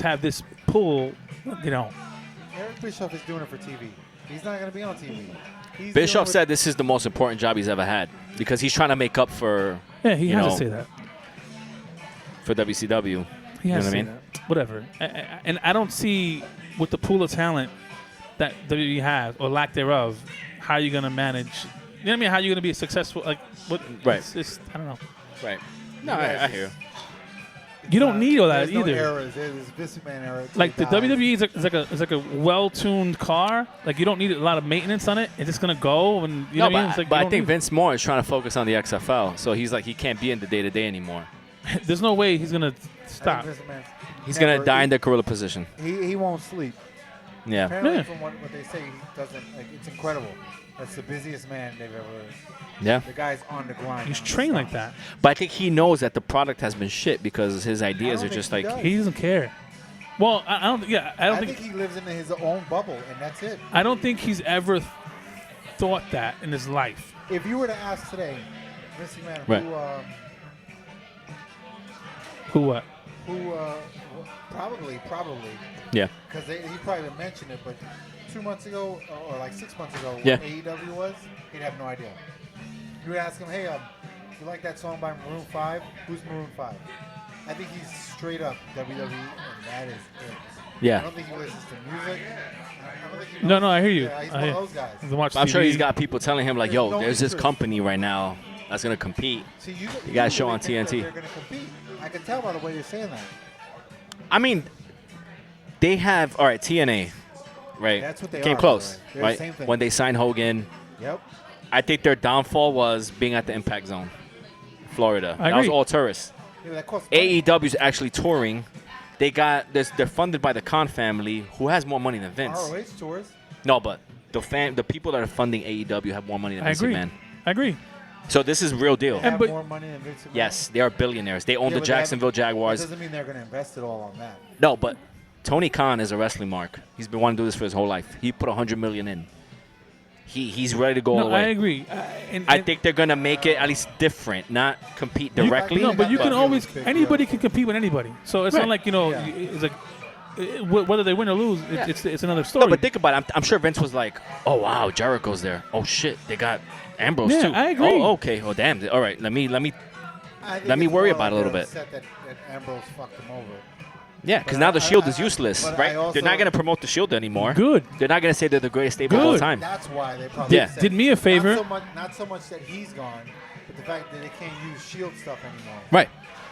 have this pull. Eric Bischoff is doing it for TV. He's not going to be on TV. Bischoff said this is the most important job he's ever had because he's trying to make up for. Yeah, he has to say that. For WCW. He has to say I mean? that. Whatever. And I don't see with the pool of talent that WWE has or lack thereof, how you're gonna manage. You know what I mean? How you're gonna be successful? Like, what? Right. It's I don't know. Right. No, I hear. You don't need all that There's either. No errors. There's Vince McMahon era. Like the WWE is like a well-tuned car. Like you don't need a lot of maintenance on it. It's just gonna go and you know what I mean. It's like but I think Vince Moore is trying to focus on the XFL, so he's like he can't be in the day-to-day anymore. There's no way he's gonna stop. He's gonna die in the gorilla position. He won't sleep. Yeah. Apparently, from what they say, he doesn't. Like, it's incredible. That's the busiest man they've ever. Yeah. The guy's on the grind. He's trained like that. But I think he knows that the product has been shit because his ideas are just like. does. He doesn't care. Well, I don't. Yeah, I don't think he lives in his own bubble, and that's it. I don't think he's ever thought that in his life. If you were to ask today, Vince McMahon, Right. Who what? Probably. Yeah. Because he probably mentioned it, but 2 months ago, or like 6 months ago, Yeah. what AEW was, he'd have no idea. You would ask him, hey, you like that song by Maroon 5? Who's Maroon 5? I think he's straight up WWE, and that is it. Yeah. I don't think he listens to music. I don't think he No, I hear you. Yeah, he's I one hear of those guys. Watch I'm TV. sure he's got people telling him like, "Yo, no there's this interest. company right now that's gonna compete." See, You got a show really on think that TNT. They're going to compete. I can tell by the way you're saying that. I mean, they have TNA, right? That's what they Came are, close, by the way. They're right? the same thing. When they signed Hogan, Yep. I think their downfall was being at the Impact Zone, Florida. I That was agree. all tourists. Yeah, that costs money. AEW's actually touring. They're funded by the Khan family, who has more money than Vince. ROH tours. No, but the people that are funding AEW have more money than I Vince agree. McMahon. I agree. So this is real deal. Have but- more money than Vince McMahon. Yes, they are billionaires. They own Yeah, the but they have- Jacksonville Jaguars. That doesn't mean they're going to invest it all on that. No, but Tony Khan is a wrestling mark. He's been wanting to do this for his whole life. He put $100 million in. He's ready to go all No, the way. I agree. I think they're gonna make it at least different, not compete directly. No, but you can But- always. Big Anybody deal. can compete with anybody. So it's Right. not like Yeah. it's like whether they win or lose. Yeah. It's another story. No, but think about it. I'm sure Vince was like, "Oh wow, Jericho's there. Oh shit, they got Ambrose Yeah, too. I agree. Oh okay. Oh damn. All right, let me. I think Let me it's worry more about it a little they're bit. upset that Ambrose fucked him over. Yeah, because But now the Shield I- is useless, but right? I also- They're not gonna promote the Shield anymore. Good. They're not gonna say they're the greatest stable of all Good. time. That's why they probably Yeah. upset. Did me a favor. Not so much that he's gone, but the fact that they can't use Shield stuff anymore. Right.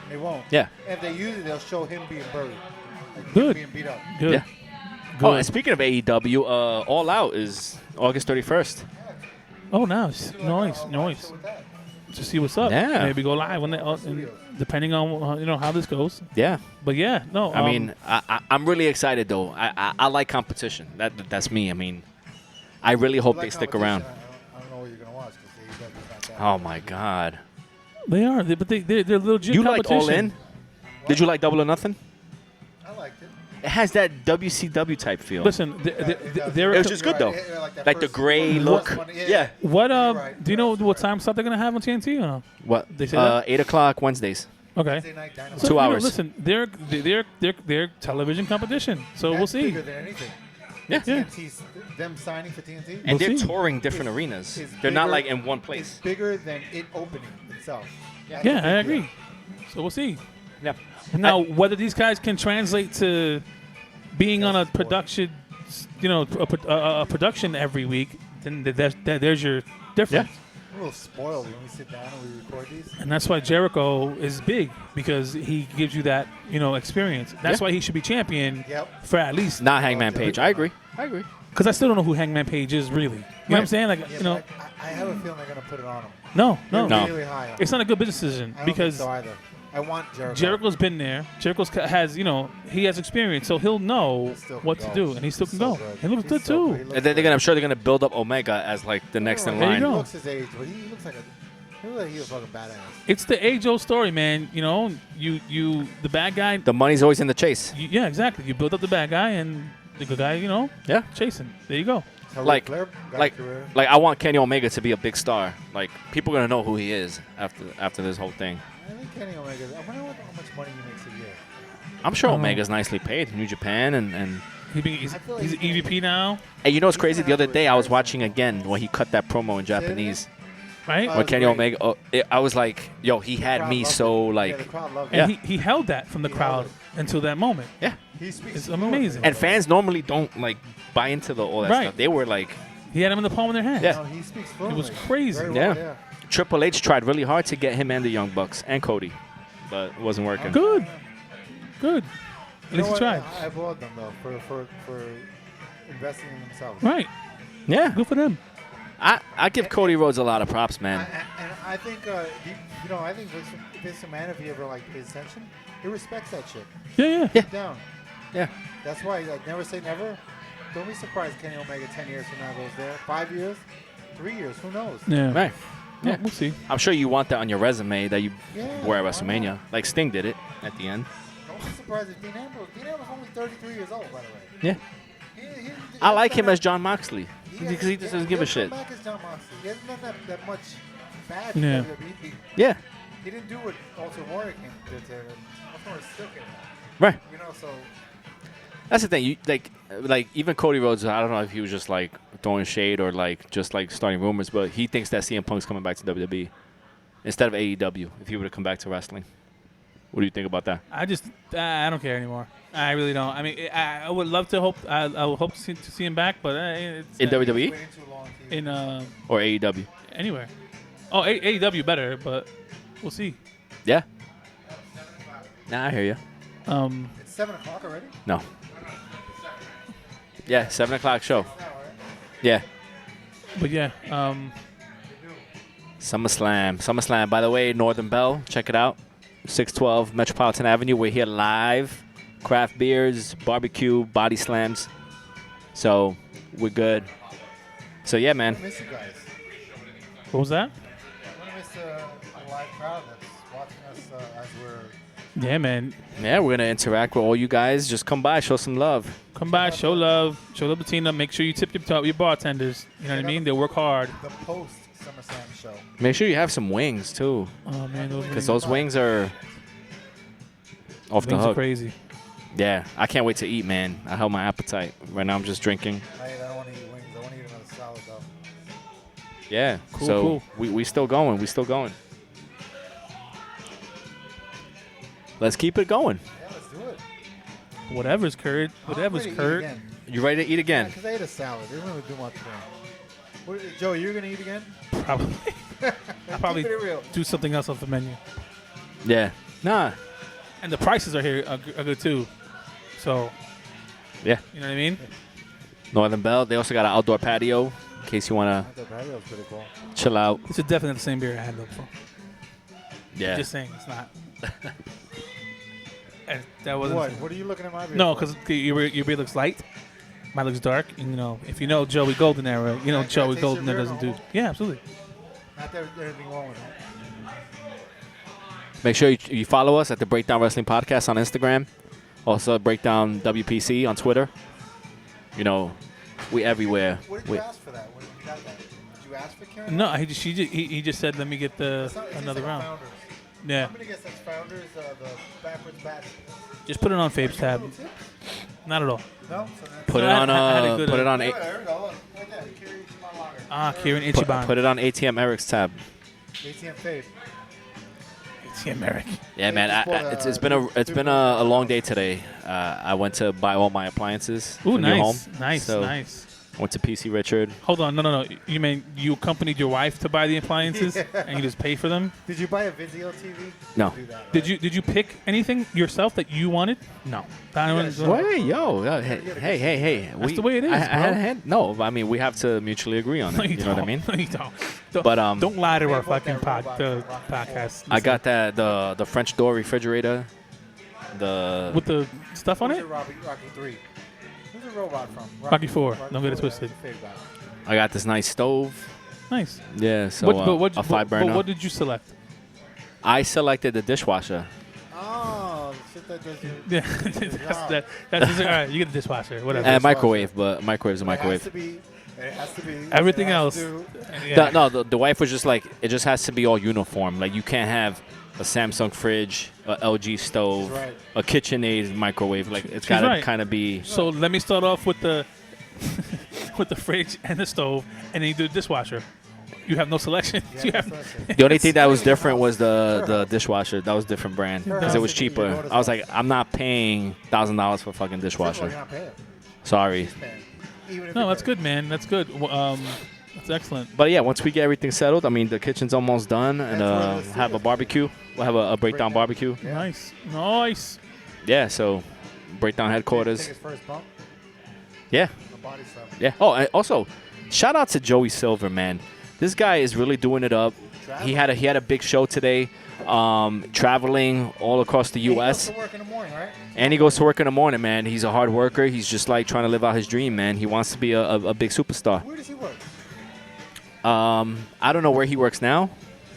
They won't. Yeah. If they use it, they'll show him being buried. Like him Good. being beat up. Good. Yeah. Good. Oh, and speaking of AEW, All Out is August 31st. Oh, nice. Do like a live Nice. show with that. To see what's up. Yeah. Maybe go live when they, and depending on how this goes. Yeah. But yeah, no. I mean, I'm really excited though. I like competition. That's me. I mean, I really hope Like they stick competition, around. I don't know what you're gonna watch because AEW's not that. Oh my God! they are. But they're legit You like competition. All In? Did you like Double or Nothing? I liked it. It has that WCW type feel. Listen, they're It was just good though. Like the gray look. Yeah. What Right, do you know what time slot they're gonna have on TNT? Or no? What? They say that? 8 o'clock Wednesdays. Okay. Wednesday night Dynamite. So, 2 you know, hours. listen, they're television competition. So we'll That's see. Bigger than anything. Yeah. TNT's, them signing for TNT And We'll they're see. touring different arenas. is They're not bigger- like in one is place. bigger than it opening itself. That's Yeah, a big I deal. agree. So we'll see. Yeah. Now, whether these guys can translate to being on a production, a production every week, then there's your difference. We're a little spoiled when we sit down and we record these. And that's why Jericho is big, because he gives you that, experience. That's why he should be champion for at least. Not Hangman Page. I agree. Because I still don't know who Hangman Page is really. You know what I'm saying? Like, Yeah, but I have a feeling they're gonna put it on him. No. Really high up. It's not a good business decision I don't because think so either. I want Jericho. Jericho's been there. Jericho's has, he has experience, so he'll know still can what to go. do, and he still can go. good. He looks He's good so too. good. He looks And then good. I'm sure they're gonna build up Omega as like the next in There you line. go. He looks his age, but he looks like he's a fucking badass. It's the age-old story, man. You the bad guy. The money's always in the chase. Yeah, exactly. You build up the bad guy, and the good guy, Yeah. chasing. There you go. How Ric Like, Flair got a like, career. like I want Kenny Omega to be a big star. Like people are gonna know who he is after this whole thing. I think Kenny Omega. I wonder how much money he makes a year. I'm sure Uh-huh. Omega's nicely paid in New Japan and He's I feel like he's an he's EVP now, and you know what's He's crazy? gonna The have other to day I was retire watching again when he cut that promo in Japanese. right? Oh, When was Kenny great. Omega, I was like, yo, he had crowd me loved so it. like, the crowd loved And it. he held that from the He crowd held until that moment. yeah. He speaks It's fluent. amazing. And fans normally don't like buy into all that Right. stuff. They were like, He had him in the palm of their hand. Yeah. No, he speaks fluently. was crazy. Very Yeah. well, yeah. Triple H tried really hard to get him and the Young Bucks and Cody, but it wasn't working. Good. At You least know he what? tried. I applaud them though for investing in themselves. Right. Yeah, Good for them. I give Cody Rhodes a lot of props, And man. I think I think Vince McMahon, if he ever pays attention, he respects that shit. Yeah. Deep down. Yeah, That's why never say never. Don't be surprised Kenny Omega 10 years from now goes there. 5 years, 3 years, who knows? Yeah. right. Yeah. We'll see. I'm sure you want that on your resume that you Yeah, wear at why WrestleMania. not? Like Sting did it at the end. Don't be surprised if Dean Ambrose only 33 years old, by the way. Yeah, I like him as John Moxley because he just doesn't give a shit. Back as John Moxley. He hasn't done that much bad. Yeah. WWE. Yeah, He didn't do what Ultimate Warrior came to Ultimate still came out. right. So That's the thing. You like even Cody Rhodes. I don't know if he was just like throwing shade or like just like starting rumors, but he thinks that CM Punk's coming back to WWE instead of AEW if he were to come back to wrestling. What do you think about that? I don't care anymore. I really don't. I mean, I would love to hope. I would hope to see him back, but it's In WWE waiting too long. in or AEW? anywhere. Oh, AEW better, but we'll see. Yeah. Nah, I hear you. It's 7 o'clock already. No. Yeah, 7 o'clock show. Now, right? Yeah. But yeah, SummerSlam. By the way, Northern Bell, check it out. 612 Metropolitan Avenue. We're here live. Craft beers, barbecue, body slams. So we're good. So yeah, man. I miss you guys. what was that? I miss a live crowd that's watching us as we're. Yeah, man. Yeah, we're gonna interact with all you guys. Just come by, show some love. Come by, show love to Tina. Make sure you tip your bartenders. You know what I mean? They work hard. The post SummerSlam show. Make sure you have some wings too, Oh man, those because wings, those wings are off the wings are hook. crazy. Yeah, I can't wait to eat, man. I held my appetite. Right now, I'm just drinking. I don't want to eat wings. I want to eat another salad though. Yeah. Cool, so cool. we still going. We still going. Let's keep it going. Yeah, let's do it. Whatever's Kurt. Whatever's Kurt. You ready to eat again? Because I ate a salad. They didn't really do much for me. Joe, you're gonna eat again? Probably. I'll probably Keep it real. do something else off the menu. Yeah. Nah. And the prices are here are good too. So Yeah. you know what I mean? Northern Bell. They also got an outdoor patio in case you want The patio's pretty cool. to chill out. This is definitely the same beer I had though before. Yeah. Just saying, it's not. And that wasn't. What? What are you looking at my beer No, for? because your beer looks light. Mine looks dark. And, if you know Joey Golden era, you know Can I Joey taste Golden your era beer doesn't do. normal? Yeah, absolutely. Not that there's anything wrong with that. Make sure you follow us at the Breakdown Wrestling Podcast on Instagram. Also, Breakdown WPC on Twitter. We everywhere. What did you ask for that? When you got that? Did you ask for Karen? No, he just said let me get another round. Founders. Yeah, I'm gonna guess that's Founders. The backwards batch. just put it on Fabe's tab. Little tip? Not at all. No. So that's Put it No, I on. had a good, Put it on. There we go. Look. Right there. Kiri Ichiban Lager. Kieran Put, Ichiban. put it on ATM Eric's tab. ATM Fave. It's American. Yeah, man. just bought It's been a long day today. I went to buy all my appliances Ooh, for new home. nice, So nice. Went to PC Richard. Hold on, no. You mean you accompanied your wife to buy the appliances and you just pay for them? Did you buy a Vizio TV? No. Do that, right? Did you pick anything yourself that you wanted? No. Wait, yo, hey. That's the way it is, bro. No, I mean we have to mutually agree on No, it. you You know what I don't. mean? No, you don't. But Don't lie to our Hey, what fucking that robot- podcast. I got that the French door refrigerator. With the stuff on Who's it. the Rocky 3? Who's the robot from? Rocky 4. Don't get it twisted. I got this nice stove. Nice. Yeah, so a 5 burner. But what did you select? I selected the dishwasher. Oh, the shit that does your Yeah, that's all right. You get a dishwasher, whatever. And microwave, but microwave's a It microwave. has to be. Everything it has else. to- Yeah. The wife was just like, it just has to be all uniform. Like you can't have a Samsung fridge, a LG stove, She's right. a KitchenAid microwave. Like it's She's gotta right. kind of be. So let me start off with the with the fridge and the stove, and then you do the dishwasher. You have no selection. Yeah, You that's have, what I said. The only thing that was different was the dishwasher. That was a different brand Her because it house was is- you go cheaper. to I was the- like, I'm not paying $1,000 for a fucking First of all, dishwasher. you're not paying. Sorry. She's paying. Even if no, you're that's paying. good, man. That's good. That's excellent. But yeah, once we get everything settled, I mean, the kitchen's almost done, and That's where the have a barbecue. We'll have a breakdown barbecue. Yeah. Nice. Yeah, so breakdown Take headquarters. his first bump. Yeah, The body stuff. yeah. Oh, and also, shout out to Joey Silver, man. This guy is really doing it up. He had a big show today, traveling all across the He goes U.S. to work in the morning, right? And he goes to work in the morning, man. He's a hard worker. He's just like trying to live out his dream, man. He wants to be a big superstar. Where does he work? I don't know where he works now.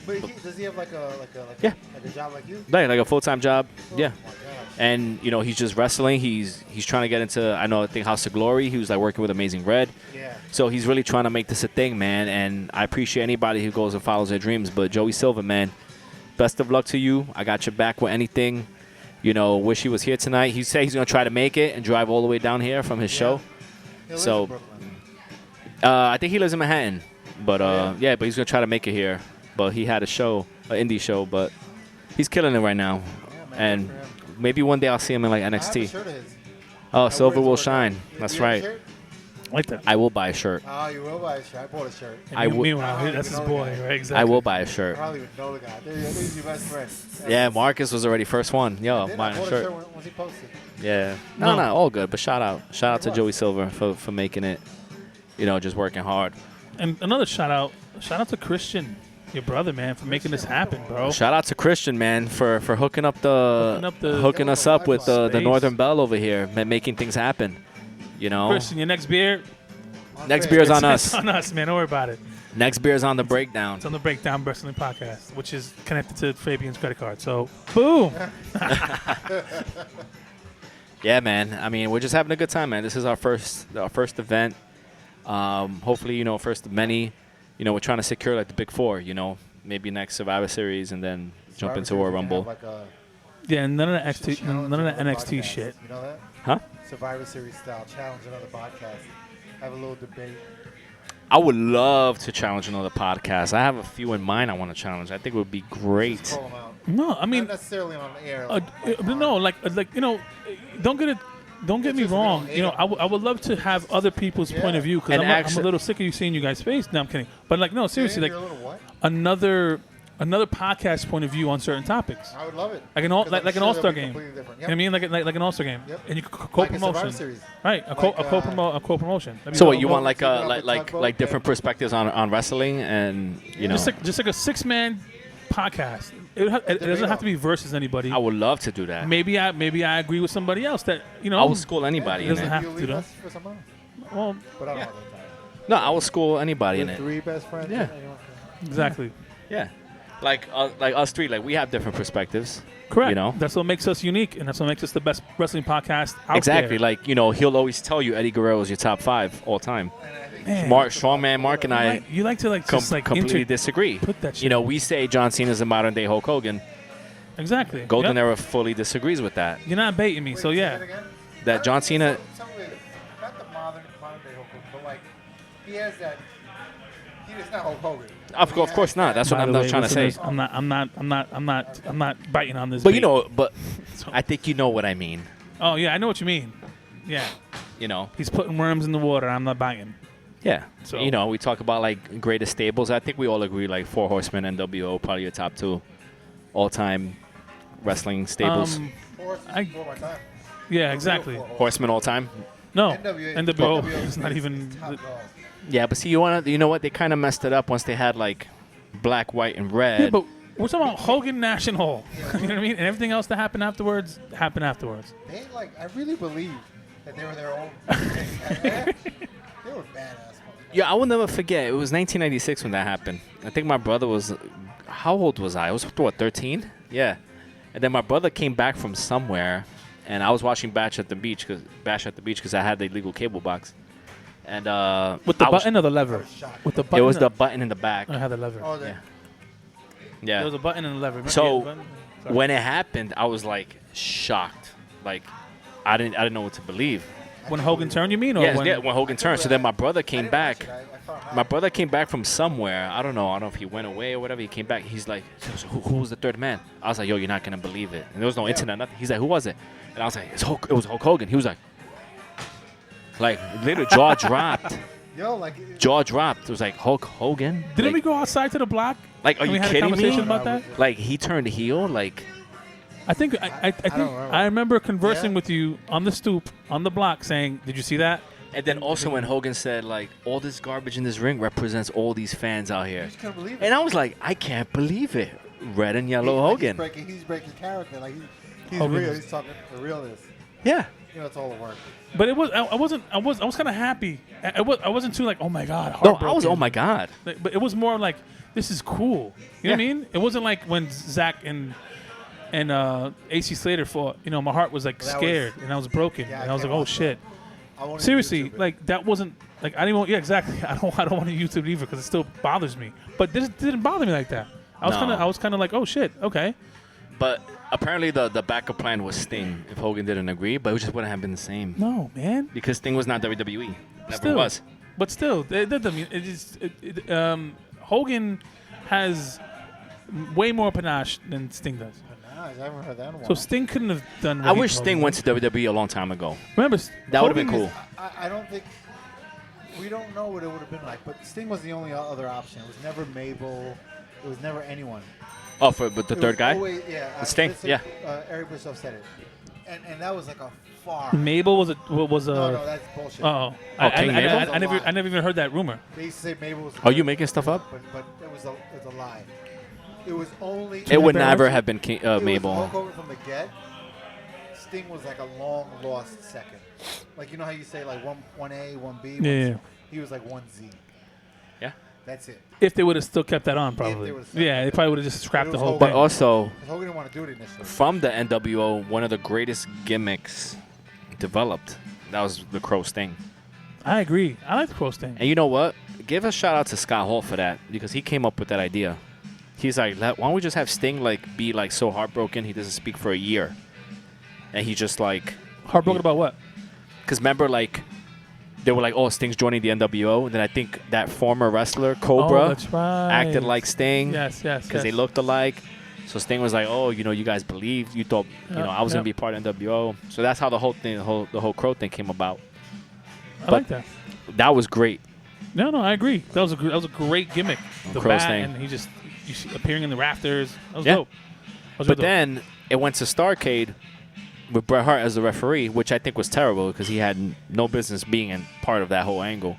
But does he have like a Yeah. like a job like you? Like a full-time job. Yeah. Oh my gosh. And you know he's just wrestling. He's trying to get into I think House of Glory. He was like working with Amazing Red. Yeah. So he's really trying to make this a thing, man. And I appreciate anybody who goes and follows their dreams. But Joey Silva, man, best of luck to you. I got your back with anything. You know, wish he was here tonight. He said he's gonna try to make it and drive all the way down here from his show. He lives So- in Brooklyn. I think he lives in Manhattan. But Yeah. but he's gonna try to make it here. But he had a show, an indie show. But he's killing it right now. Yeah, man, And good for him. maybe one day I'll see him in like I have a NXT. shirt of his. Oh, I Silver wore will his workout. shine. You That's have a right. shirt? Like that. I will buy a shirt. Oh, you will buy a shirt. I bought a shirt. And I would- meanwhile, I don't that's even his know boy, the guy. right? Exactly. I will buy a I shirt. probably would know the guy. He's your best friend. Yeah, Marcus was already first one. Yo, Then I buying a bought shirt. once he posted. Yeah. No. No, all good. But shout out to was. Joey Silver for making it. You know, just working hard. And another shout out to Christian, your brother, man, for making this happen, bro. Shout out to Christian, man, for hooking up hooking us up with the Space. Northern Bell over here, making things happen. You know, Christian, your next beer, next beer's on it's us. on us, man. Don't worry about it. Next beer's on the breakdown. It's on the Breakdown Wrestling Podcast, which is connected to Fabian's credit card. So, boom. Yeah, man. I mean, we're just having a good time, man. This is our first event. Hopefully, you know, first of many. You know, we're trying to secure like the big four. You know, maybe next Survivor Series and then jump into Royal Rumble. Like a Yeah, none of the NXT, challenge none of the another NXT podcast. shit. You know that? Huh? Survivor Series style challenge another podcast. Have a little debate. I would love to challenge another podcast. I have a few in mind I want to challenge. I think it would be great. Just call them out. No, I mean, Not necessarily on air. no, like you know, don't get me just wrong. real You know, hate. I would love to have other people's point Yeah. of view because And I'm a actually- little sick of you seeing you guys' face. No, I'm kidding. But like, no, seriously, You're like a little what? another podcast point of view on certain topics. I would love it. Like an all 'Cause like I'm an sure all-star they'll be game. completely different. You know what I mean, like an all-star game, Yep. and you Like a co-promotion, Survivor Series. right? A Like, co-promotion. That'd be So dope. what you want like Team up like with like Tugboat like different and- perspectives on wrestling and you know. just like a 6-man podcast. It doesn't have to be versus anybody. I would love to do that. Maybe I agree with somebody else that you know. I will school anybody It in doesn't it. have You to leave do that. us for someone? Well, But I don't Yeah. have that time. No, I will school anybody in We're it. 3 best friends. Yeah. Anyone can- exactly. Yeah, like us three, like we have different perspectives. Correct. You know. That's what makes us unique, and that's what makes us the best wrestling podcast out Exactly. there. Like you know, he'll always tell you Eddie Guerrero is your top 5 all time. Man, Strongman Marc and I you like to just like completely disagree. put that shit. You know, we say John Cena's a modern day Hulk Hogan. exactly. Golden Yep. Era fully disagrees with that. You're not baiting me, Wait, so say yeah. that again? That John Cena. Not the modern day Hulk Hogan, but like he has that. He is not Hulk Hogan. Of course not. That's what By I'm the way, trying to say. listeners, I'm not biting on this. But bait. you know, but So- I think you know what I mean. Oh yeah, I know what you mean. Yeah, You know. he's putting worms in the water. I'm not biting. Yeah. So- You know, we talk about like greatest stables. I think we all agree like Four Horsemen, NWO, probably your top two all-time wrestling stables. Horse I- before my time. Yeah, exactly. Horsemen all time. No, NWA NWO is not is even. top dog. Yeah, but see, you know what? They kind of messed it up once they had like black, white, and red. Yeah, but we're talking about Hogan National. You know what I mean? And everything else that happened afterwards happened afterwards. They I really believe that they were their own. They were badass. Yeah, I will never forget. It was 1996 when that happened. I think my brother was. How old was I? I was what, 13? Yeah. And then my brother came back from somewhere, and I was watching Bash at the Beach because I had the illegal cable box. And With the I was- button or the lever? shocked. With the It button. was or- the button in the back. I had the lever. Oh, Yeah. There Yeah. was a button and a lever. So, Yeah, the button. Sorry. When it happened, I was like shocked. Like I didn't know what to believe. When Hogan turned, you mean? Or Yeah, when, when Hogan turned. So then my brother came I back. didn't watch it. I found out. My brother came back from somewhere. I don't know if he went away or whatever. He came back. He's like, so who was the third man? I was like, yo, you're not gonna believe it. And there was no internet, nothing. He's like, who was it? And I was like, it was Hulk Hogan. He was like literally jaw dropped. Yo, Jaw dropped. It was like Hulk Hogan. Didn't we like, go outside to the block? like, are and you we had kidding a conversation me? about that? Like he turned heel. Like I think I think don't remember. I remember conversing Yeah. with you on the stoop on the block, saying, "Did you see that?" and then also when Hogan said like all this garbage in this ring represents all these fans out I here. just couldn't believe it. And I was like, I can't believe it. Red and yellow Hogan. He's breaking character. Like he's Hogan real. was- He's talking the realness. Yeah. You know, it's all the work. But it was I was kind of happy. I wasn't too like, oh my god. No, I was. heartbroken. Oh my God. But it was more like, this is cool. You know what I Yeah. mean? It wasn't like when Zach and AC Slater fought. You know, my heart was like That scared was- and I was broken. Yeah, and I I was like, can't oh watch shit. I won't even Seriously, YouTube it. like that wasn't like I didn't want. Yeah, exactly. I don't want to YouTube it either because it still bothers me. But this didn't bother me like that. No. I was kind of like, oh shit, okay. But apparently the backup plan was Sting if Hogan didn't agree, but it just wouldn't have been the same No, man. because Sting was not WWE. Never Still. was. But still, that doesn't mean Hogan has way more panache than Sting does. Nah, I haven't heard that in a while. So Sting couldn't have done. What I he- wish Sting Hogan went to WWE a long time ago. Remember, That would have been Hogan cool. is- I don't think we don't know what it would have been like, but Sting was the only other option. It was never Mabel. It was never anyone. Oh, but the It third was guy? always- yeah, Sting, Bischoff- yeah. Eric Bischoff said it, and that was like a far. Mabel was a No, that's bullshit. Oh, King Mabel? I never even heard that rumor. They used to say Mabel was. Are you making stuff up? But it was a lie. It was only. It would Barrett? never have been It was Mabel. Hulk Hogan from the get. Sting was like a long lost second. Like you know how you say like one A, one B. Yeah. He was like one Z. Yeah. That's it. If they would have still kept that on, probably. they would've Yeah, they probably would have just scrapped But the it was whole But thing. also, 'Cause Hogan didn't want to do it initially. from the NWO, one of the greatest gimmicks developed, that was the Crow Sting. I agree. I like the Crow Sting. And you know what? Give a shout out to Scott Hall for that because he came up with that idea. He's like, why don't we just have Sting be so heartbroken he doesn't speak for a year, and he just like, Heartbroken about what? because remember they were like, oh, Sting's joining the NWO, and then I think that former wrestler Cobra Oh, that's right. acted like Sting Yes. because they looked alike. So Sting was like, oh, you guys believed, you thought, I was gonna be part of NWO. So that's how the whole thing, the whole Crow thing came about. I like that. That was great. No, I agree. That was a great gimmick. The Crow bat Sting. and he just appearing in the rafters. That was Yeah. dope. That was But real dope. then it went to Starrcade with Bret Hart as the referee, which I think was terrible because he had no business being in part of that whole angle.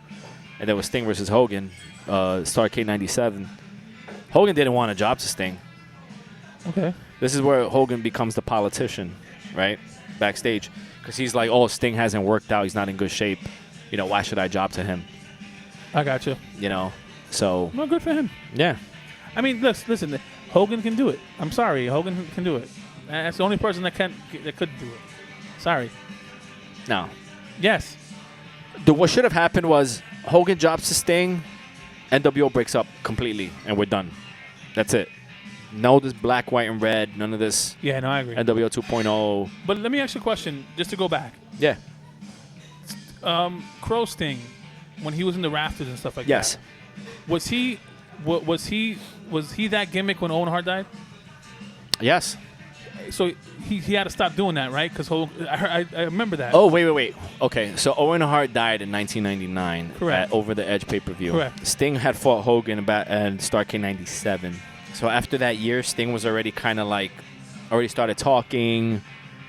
And there was Sting versus Hogan, Starrcade '97. Hogan didn't want a job to Sting. Okay. This is where Hogan becomes the politician, right? Backstage. Because he's like, oh, Sting hasn't worked out. He's not in good shape. Why should I job to him? I got you. So, Well, good for him. yeah. I mean, listen. Hogan can do it. I'm sorry, Hogan can do it. That's the only person that could do it. Sorry. No. Yes. What should have happened was Hogan jobs to Sting, NWO breaks up completely, and we're done. That's it. No, this black, white, and red. None of this Yeah. No, I agree. NWO 2.0. But let me ask you a question, just to go back. Yeah. Crow Sting, when he was in the rafters and stuff like Yes. that. Was he that gimmick when Owen Hart died? Yes. So he had to stop doing that, right? Because I remember that. Oh, wait. Okay, so Owen Hart died in 1999 Correct. at Over the Edge pay-per-view. Correct. Sting had fought Hogan and Starrcade 97. So after that year, Sting was already kind of like, already started talking,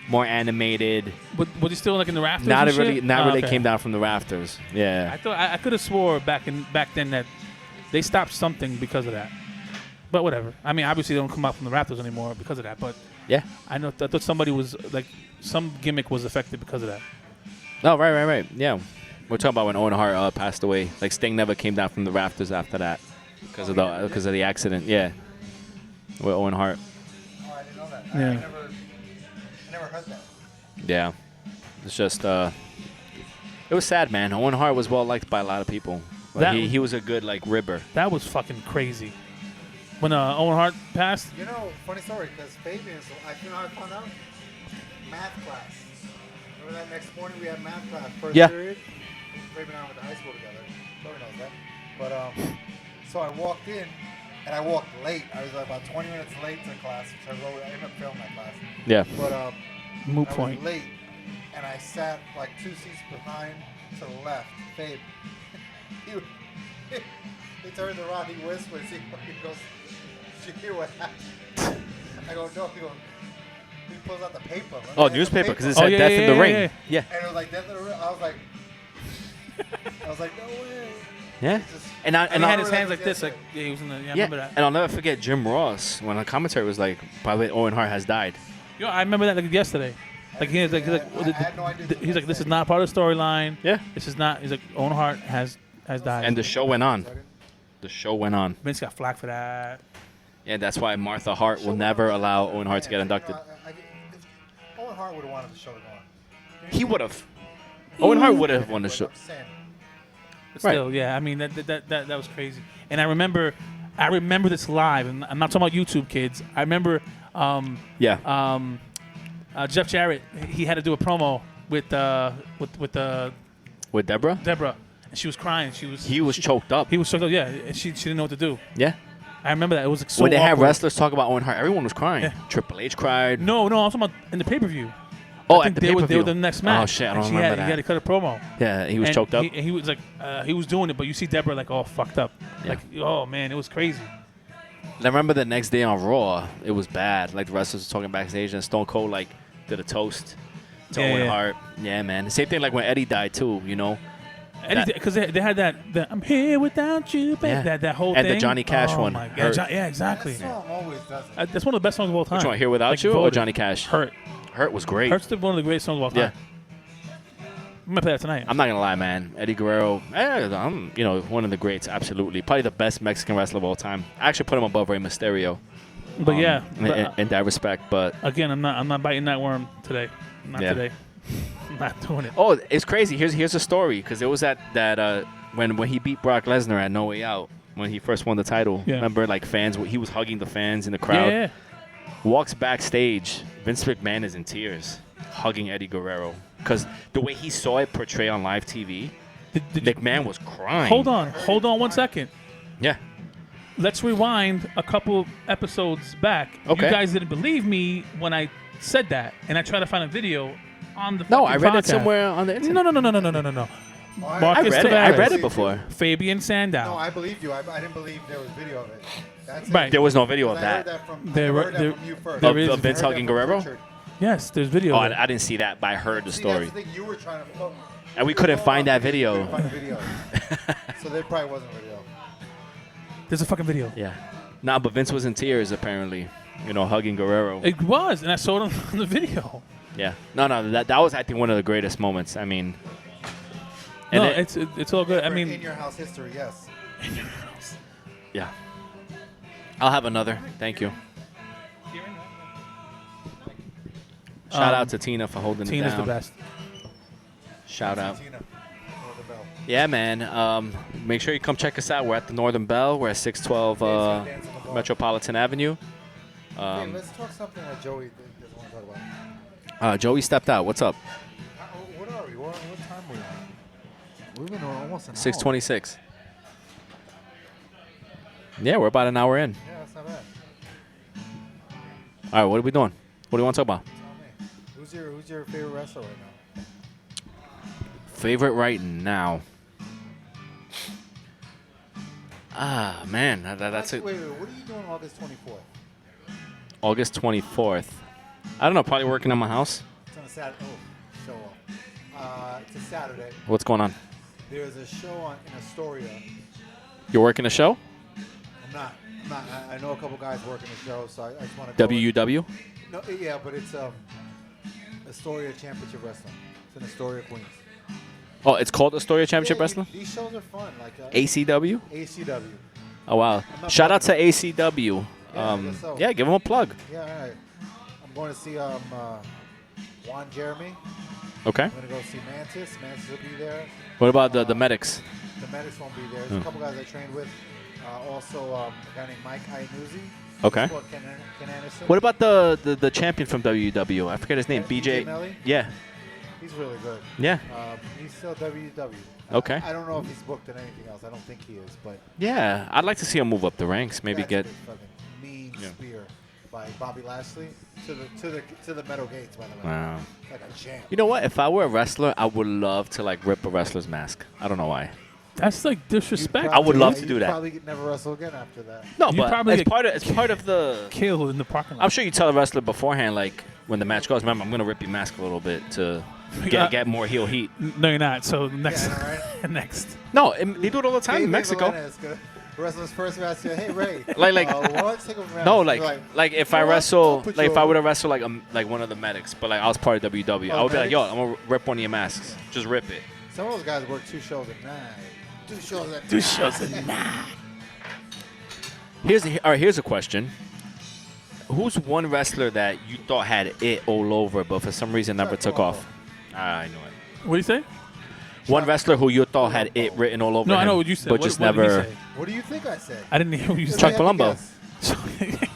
more animated. But was he still like in the rafters? Not and really shit? really Okay. came down from the rafters. Yeah. I thought I could have swore back then that they stopped something because of that. But whatever. I mean, obviously they don't come out from the rafters anymore because of that. But Yeah. I thought somebody was like some gimmick was affected because of that. Oh, right. Yeah. We're talking about when Owen Hart passed away. Like Sting never came down from the rafters after that because of the accident. Yeah. With Owen Hart. Oh, I didn't know that. Yeah. I never heard that. Yeah. It's just it was sad, man. Owen Hart was well liked by a lot of people. Like, he was a good like ribber. That was fucking crazy. When Owen Hart passed. You know, funny story, because Fabian, you know how I found out? Math class. Remember that next morning we had math class, first Yeah. period? Fabian and I went to high school together. Nobody knows that. But, so I walked in, and I walked late. I was like about 20 minutes late to class, which I ended up failing that class. Yeah. But, Moot I point. was late, and I sat like 2 seats behind to the left. Fabe, he turns around, he whispers, he goes, "Did you hear what happened?" I go, "No." He goes, he pulls out the paper. Oh, The newspaper, because it Oh, said yeah, Death yeah, in the yeah, Ring. yeah. Yeah. And it was like, "Death in the Ring." I was like, "No way." Yeah. Just- And And he had his remember hands that like this. Like yesterday. yeah, he was in the. Yeah, I Yeah. remember that. And I'll never forget Jim Ross when the commentary was like, by the way, Owen Hart has died. Yo, I remember that like yesterday. Like he's like, I had no idea. he's like, this is not part of the storyline. Yeah. This is not. He's like, Owen Hart has died. And the show went on. The show went on. Vince got flack for that. Yeah, that's why Martha Hart will never allow Owen Hart to get inducted. Owen Hart would have wanted the show to go on. He would have. Owen Hart would have won the But show. I'm saying, But Right. still, yeah. I mean, that was crazy. And I remember this live. And I'm not talking about YouTube kids. I remember Yeah. Jeff Jarrett. He had to do a promo with With Deborah? Deborah, and she was crying. He was choked up. He was choked up. Yeah, and she didn't know what to do. Yeah. I remember that. It was like so When they had awkward. wrestlers talk about Owen Hart, everyone was crying. Yeah. Triple H cried. No, I'm talking about in the pay-per-view. Oh, I think at the they were pay-per-view. the next match. Oh, shit, I And don't she remember had, that. He had to cut a promo. Yeah, he was And choked up. He was like, he was doing it, but you see Deborah like all fucked up. Yeah. Like, oh man, it was crazy. And I remember the next day on Raw, it was bad. Like the wrestlers were talking backstage, and Stone Cold like did a toast to Yeah, Owen yeah. Hart. Yeah, man. Same thing like when Eddie died too. You know. Because they had that I'm here without you, babe. Yeah. That whole And the thing. Johnny Cash oh one, My God. Hurt. Yeah, exactly. that song always does it. That's one of the best songs of all time. Which one? Here Without Like, You or voted. Johnny Cash? Hurt. Hurt was great. Hurt's one of the greatest songs of all Yeah. time. I'm gonna play that tonight. I'm not gonna lie, man. Eddie Guerrero, I'm one of the greats. Absolutely, probably the best Mexican wrestler of all time. I actually put him above Rey Mysterio. But yeah, in that respect, but again, I'm not biting that worm today. Not Yeah. today. I'm not doing it. oh, it's crazy. Here's a story because it was that when he beat Brock Lesnar at No Way Out when he first won the title. Yeah. Remember, like fans, he was hugging the fans in the crowd. Yeah. Walks backstage. Vince McMahon is in tears, hugging Eddie Guerrero because the way he saw it portrayed on live TV, Did you- McMahon was crying. hold on 1 second. Yeah. Let's rewind a couple episodes back. Okay. You guys didn't believe me when I said that, and I tried to find a video on the. No, fucking I read it podcast. somewhere on the internet. No. I Marcus I Tavares. read it before. Fabian Sandow. No, I believed you. I didn't believe there was video of it. That's Right. it. There was no video of I heard that. that from, There I were- heard there- that from you first. there Of- is- of Vince I heard hugging that from Guerrero? Richard. Yes, there's video. Oh, of it. I didn't see that, but I heard the See, story. that's the thing you were trying to. And we couldn't find that video. Couldn't find the video. So there probably wasn't a video. There's a fucking video. Yeah. Nah, but Vince was in tears apparently. Hugging Guerrero. It was, and I saw it on the video. Yeah. No, that was I think one of the greatest moments. I mean. And No, it- it's all good. I In mean, your house history, yes. yeah. I'll have another. Thank you. Shout out to Tina for holding it Tina's down. the best. Shout out. Tina, Northern Bell. Yeah, man. Make sure you come check us out. We're at the Northern Bell. We're at 612 Dance on the bar. Metropolitan Avenue. Hey, let's talk something that Joey doesn't want to talk about. Joey stepped out. What's up? What are we? What time are we on? We've been on almost an hour. 6:26. Yeah, we're about an hour in. Yeah, that's not bad. All right, what are we doing? What do you want to talk about? Tell me. Who's your favorite wrestler right now? Favorite right now? Ah, man, that's it. Wait, what are you doing August 24th? August 24th. I don't know, probably working on my house. It's on a Saturday. Oh, show off. It's a Saturday. What's going on? There's a show in Astoria. You're working a show? I'm not. I know a couple guys working the show, so I just want to go. WUW? No, yeah, but it's Astoria Championship Wrestling. It's in Astoria, Queens. Oh, it's called Astoria Championship Yeah, Wrestling? These shows are fun. Like ACW? ACW. Oh, wow. not Shout out to plugging ACW. Yeah, I guess so. Yeah, give them a plug. Yeah, all right. I'm going to see Juan Jeremy. Okay. I'm going to go see Mantis. Mantis will be there. What about the medics? The medics won't be there. There's a couple guys I trained with. Also, a guy named Mike Iannuzzi. Okay. Ken Anderson. What about the champion from WW? I forget his name. BJ. Melly? Yeah. He's really good. Yeah. He's still WW. Okay. I don't know if he's booked in anything else. I don't think he is, but Yeah. I'd like to see him move up the ranks. Maybe that's get. a big fucking mean spear by Bobby Lashley to the metal gates. By the way, Wow. like a champ. You know what? If I were a wrestler, I would love to like rip a wrestler's mask. I don't know why. That's like disrespect. I would love to do you'd that. Probably never wrestle again after that. No, You but probably it's get part of the. Killed in the parking lot. I'm sure you tell the wrestler beforehand, like when the match goes. Remember, I'm gonna rip your mask a little bit to get more heel heat. No, you're not. So next, Yeah, I know, right? next. No, they do it all the time in Dave Mexico. Melendez gonna wrestle his first match. Say, hey Ray. Like- let's take a round. No, You're like if "You I know what? wrestle, I'll put like you if I over." would have wrestled like one of the medics, but like I was part of WW, I would be like, yo, I'm gonna rip one of your masks. Just rip it. Some of those guys work 2 shows at night. 2 shows at night. 2 shows a night. Here's a question. Who's one wrestler that you thought had it all over, but for some reason never took off? I know it. What do you say? One wrestler who you thought had it written all over No, him, I know what you said. but What- just what did he never. say? What do you think I said? I didn't hear what you said. Chuck You have to Palumbo. guess.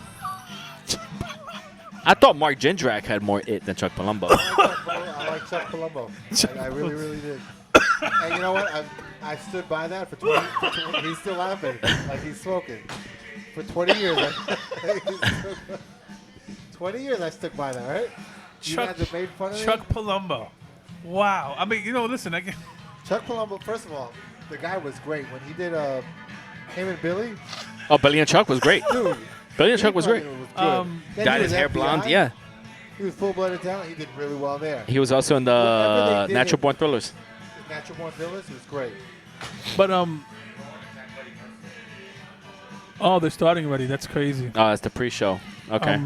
I thought Mark Jindrak had more it than Chuck Palumbo. I like Chuck Palumbo. I really, really did. And you know what? I stood by that for 20. He's still laughing like he's smoking. For 20 years. 20 years I stuck by that, right? You Chuck, guys have made fun of me? Chuck Palumbo. Wow. I mean, listen. Chuck Palumbo, first of all, the guy was great. When he did him and Billy, Oh, Billy and Chuck was great. dude. Billy and Chuck was great. Then he Dyed was his hair FBI. blonde. Yeah. He was full-blooded talent. He did really well there. He was also in Whatever the they did Natural in- Born Thrillers. Natural Born Thrillers, he was great. But oh, they're starting already. That's crazy. Oh, it's the pre-show. Okay.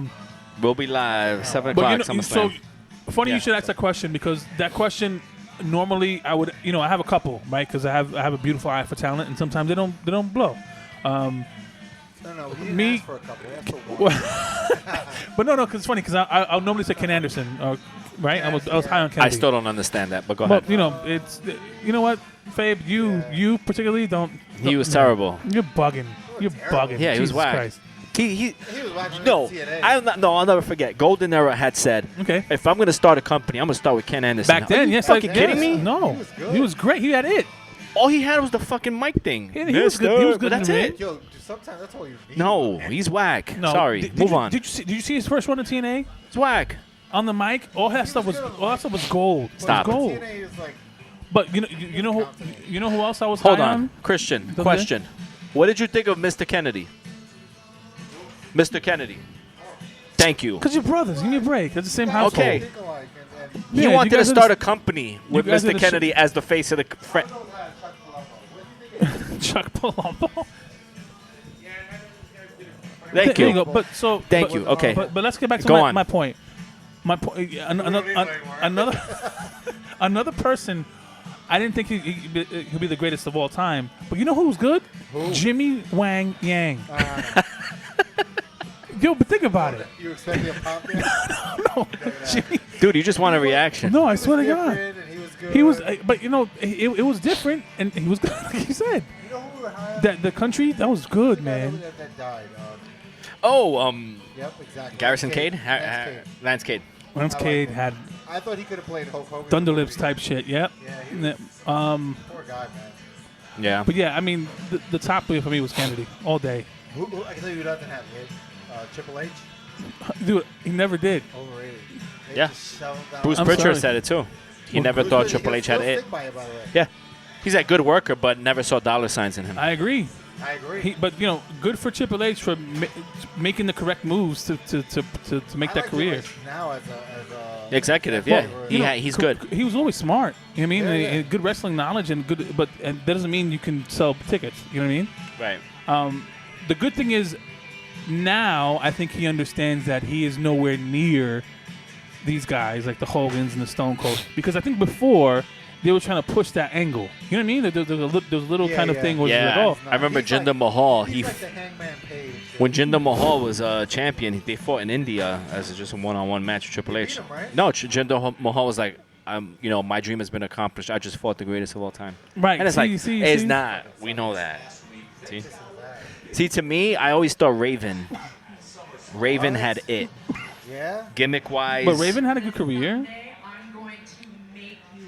We'll be live 7 o'clock. But SummerSlam. funny Yeah. you should ask that question because that question normally I would I have a couple right because I have a beautiful eye for talent and sometimes they don't blow. No, he didn't Me- ask for a couple. He asked for one. But no, because it's funny because I'll normally say Ken Anderson, right? I was high on Kennedy. I still don't understand that, but go But ahead. it's what, Fabe, you particularly don't. He was no. terrible. You're bugging. You're terrible. bugging. Yeah, he was Jesus whack. Christ. He He was watching no, TNA. I'll never forget. Golden Era had said, Okay. if I'm going to start a company, I'm going to start with Ken Anderson. Back Are then, you yes, fucking yes. kidding me? No, He was good. he was great. He had it. All he had was the fucking mic thing. Yeah, he was good. He was good in That's the it. ring. Yo, sometimes that's all you need. No, he's whack. No, Sorry, did move you, on. Did you see his first run in TNA It's whack. on the mic? All that stuff was gold. Stop It it. was gold. TNA is like, But you know who else I was Hold high on, Christian. Doesn't Question: what did you think of Mr. Kennedy? Mr. Kennedy. Thank you. Because you're brothers. Give me a break. That's the same household. Okay. think alike. And He Yeah, wanted you to guys are start the- a company with guys are Mr. the Kennedy as the face of the. Chuck Palumbo. Thank There you. go. But so. Thank but- you. Okay. But let's get back to Go on. my point. My point. Another another person. I didn't think he'd be the greatest of all time. But you know who was good? Who? Jimmy Wang Yang. Yo, but think about it. you expect me to pop there? No, Jimmy. Dude, you just want a reaction. No, I swear to God. Different, and he was good. He was, but it was different, and he was good, like you said. You know who we were hiring? That the country, that was good, The guy man. that died. Oh, Yep, exactly. Garrison Cade. Cade? Lance Lance Cade. Cade I like him. had I thought he could have played Hulk Hogan. Thunder Lips type shit. Yep. Yeah, he was, poor guy, man. Yeah. But yeah, I mean, the top player for me was Kennedy all day. Who, I can tell you who doesn't have hit. Triple H. Dude, he never did. Overrated. They Yeah. just shove him down. Bruce I'm Pritchard sorry. said it too. He Well, never Bruce thought Pritchard, Triple he'll H had still it. stick by it, by the way. Yeah. He's a good worker, but never saw dollar signs in him. I agree. I agree. But good for Triple H for making the correct moves to make I that like career. Triple H now as a Executive, yeah. Well, He's good. He was always smart. You know what I mean? Yeah, yeah. And good wrestling knowledge and that doesn't mean you can sell tickets. You know what I mean? Right. The good thing is now I think he understands that he is nowhere near these guys like the Hogans and the Stone Cold, because I think before they were trying to push that angle. You know what I mean? There was a little Yeah, kind of yeah. thing where Yeah, it's like, I remember He's Jinder like- Mahal. He's like the Hangman Page. When Jinder Mahal was champion, they fought in India as just a one-on-one match with Triple H. beat him, right? No, Jinder Mahal was like, my dream has been accomplished. I just fought the greatest of all time. right? And it's it's not. We know that. See, to me, I always thought Raven. Raven had it. Yeah. Gimmick-wise, But Raven had a good career.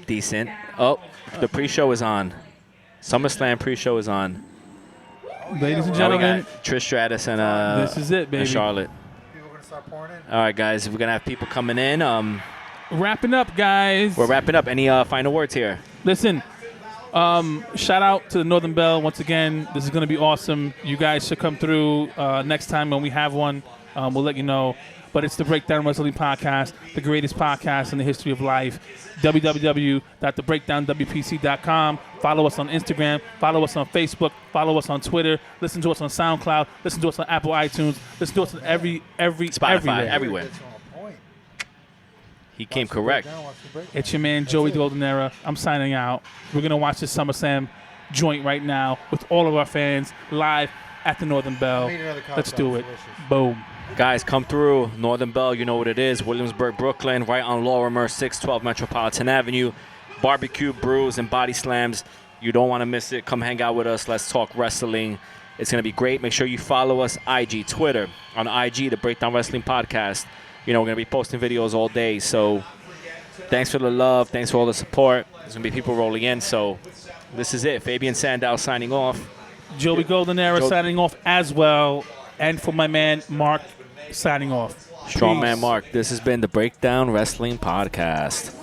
decent. Oh, the pre-show is on. SummerSlam pre-show is on. Ladies and Now we gentlemen, got Trish Stratus and this is it, baby. and Charlotte. People are gonna start pouring in. All right, guys, we're gonna have people coming in. Wrapping up, guys. We're wrapping up. Any final words here? Listen, shout out to the Northern Bell once again. This is going to be awesome. You guys should come through next time when we have one. We'll let you know. But it's the Breakdown Wrestling Podcast, the greatest podcast in the history of life. www.thebreakdownwpc.com. Follow us on Instagram. Follow us on Facebook. Follow us on Twitter. Listen to us on SoundCloud. Listen to us on Apple iTunes. Listen to us on every Spotify, everywhere. everywhere. It's on point. He came correct. It's your man Joey Goldenera. I'm signing out. We're gonna watch this SummerSlam joint right now with all of our fans live at the Northern Bell. I need another cocktail. Let's do it. Delicious. Boom. Guys, come through. Northern Bell, you know what it is. Williamsburg, Brooklyn, right on Lorimer, 612 Metropolitan Avenue. Barbecue, brews, and body slams. You don't want to miss it. Come hang out with us. Let's talk wrestling. It's going to be great. Make sure you follow us, IG, Twitter. On IG, the Breakdown Wrestling Podcast. We're going to be posting videos all day. So thanks for the love. Thanks for all the support. There's going to be people rolling in. So this is it. Fabian Sandow signing off. Joey Goldenera signing off as well. And for my man, Mark, signing off. Strongman Peace. Marc. This has been the Breakdown Wrestling Podcast.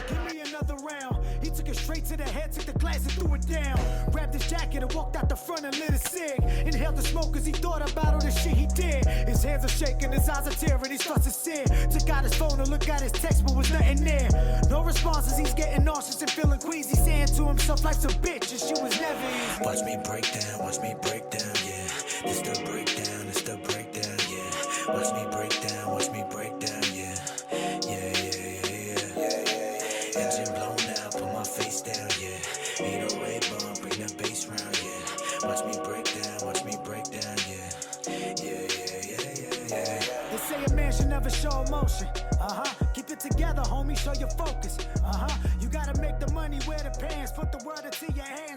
Give me another round. He took it straight to the head, took the glass and threw it down. Grabbed his jacket and walked out the front and lit a cig. Inhaled the smoke as he thought about all the shit he did. His hands are shaking, his eyes are tearing, he starts to sin. Took out his phone to look at his text, but was nothing there. No responses, he's getting nauseous and feeling queasy. Saying to himself, life's a bitch and she was never easy. Watch me break down, yeah. It's the breakdown, yeah. Watch me break down, yeah. Yeah. Engine blown out, put my face down, yeah. 808 bomb, bring that bass round, yeah. Watch me break down, yeah. Yeah. They say a man should never show emotion. Keep it together, homie, show your focus. You gotta make the money, wear the pants, put the word into your hands.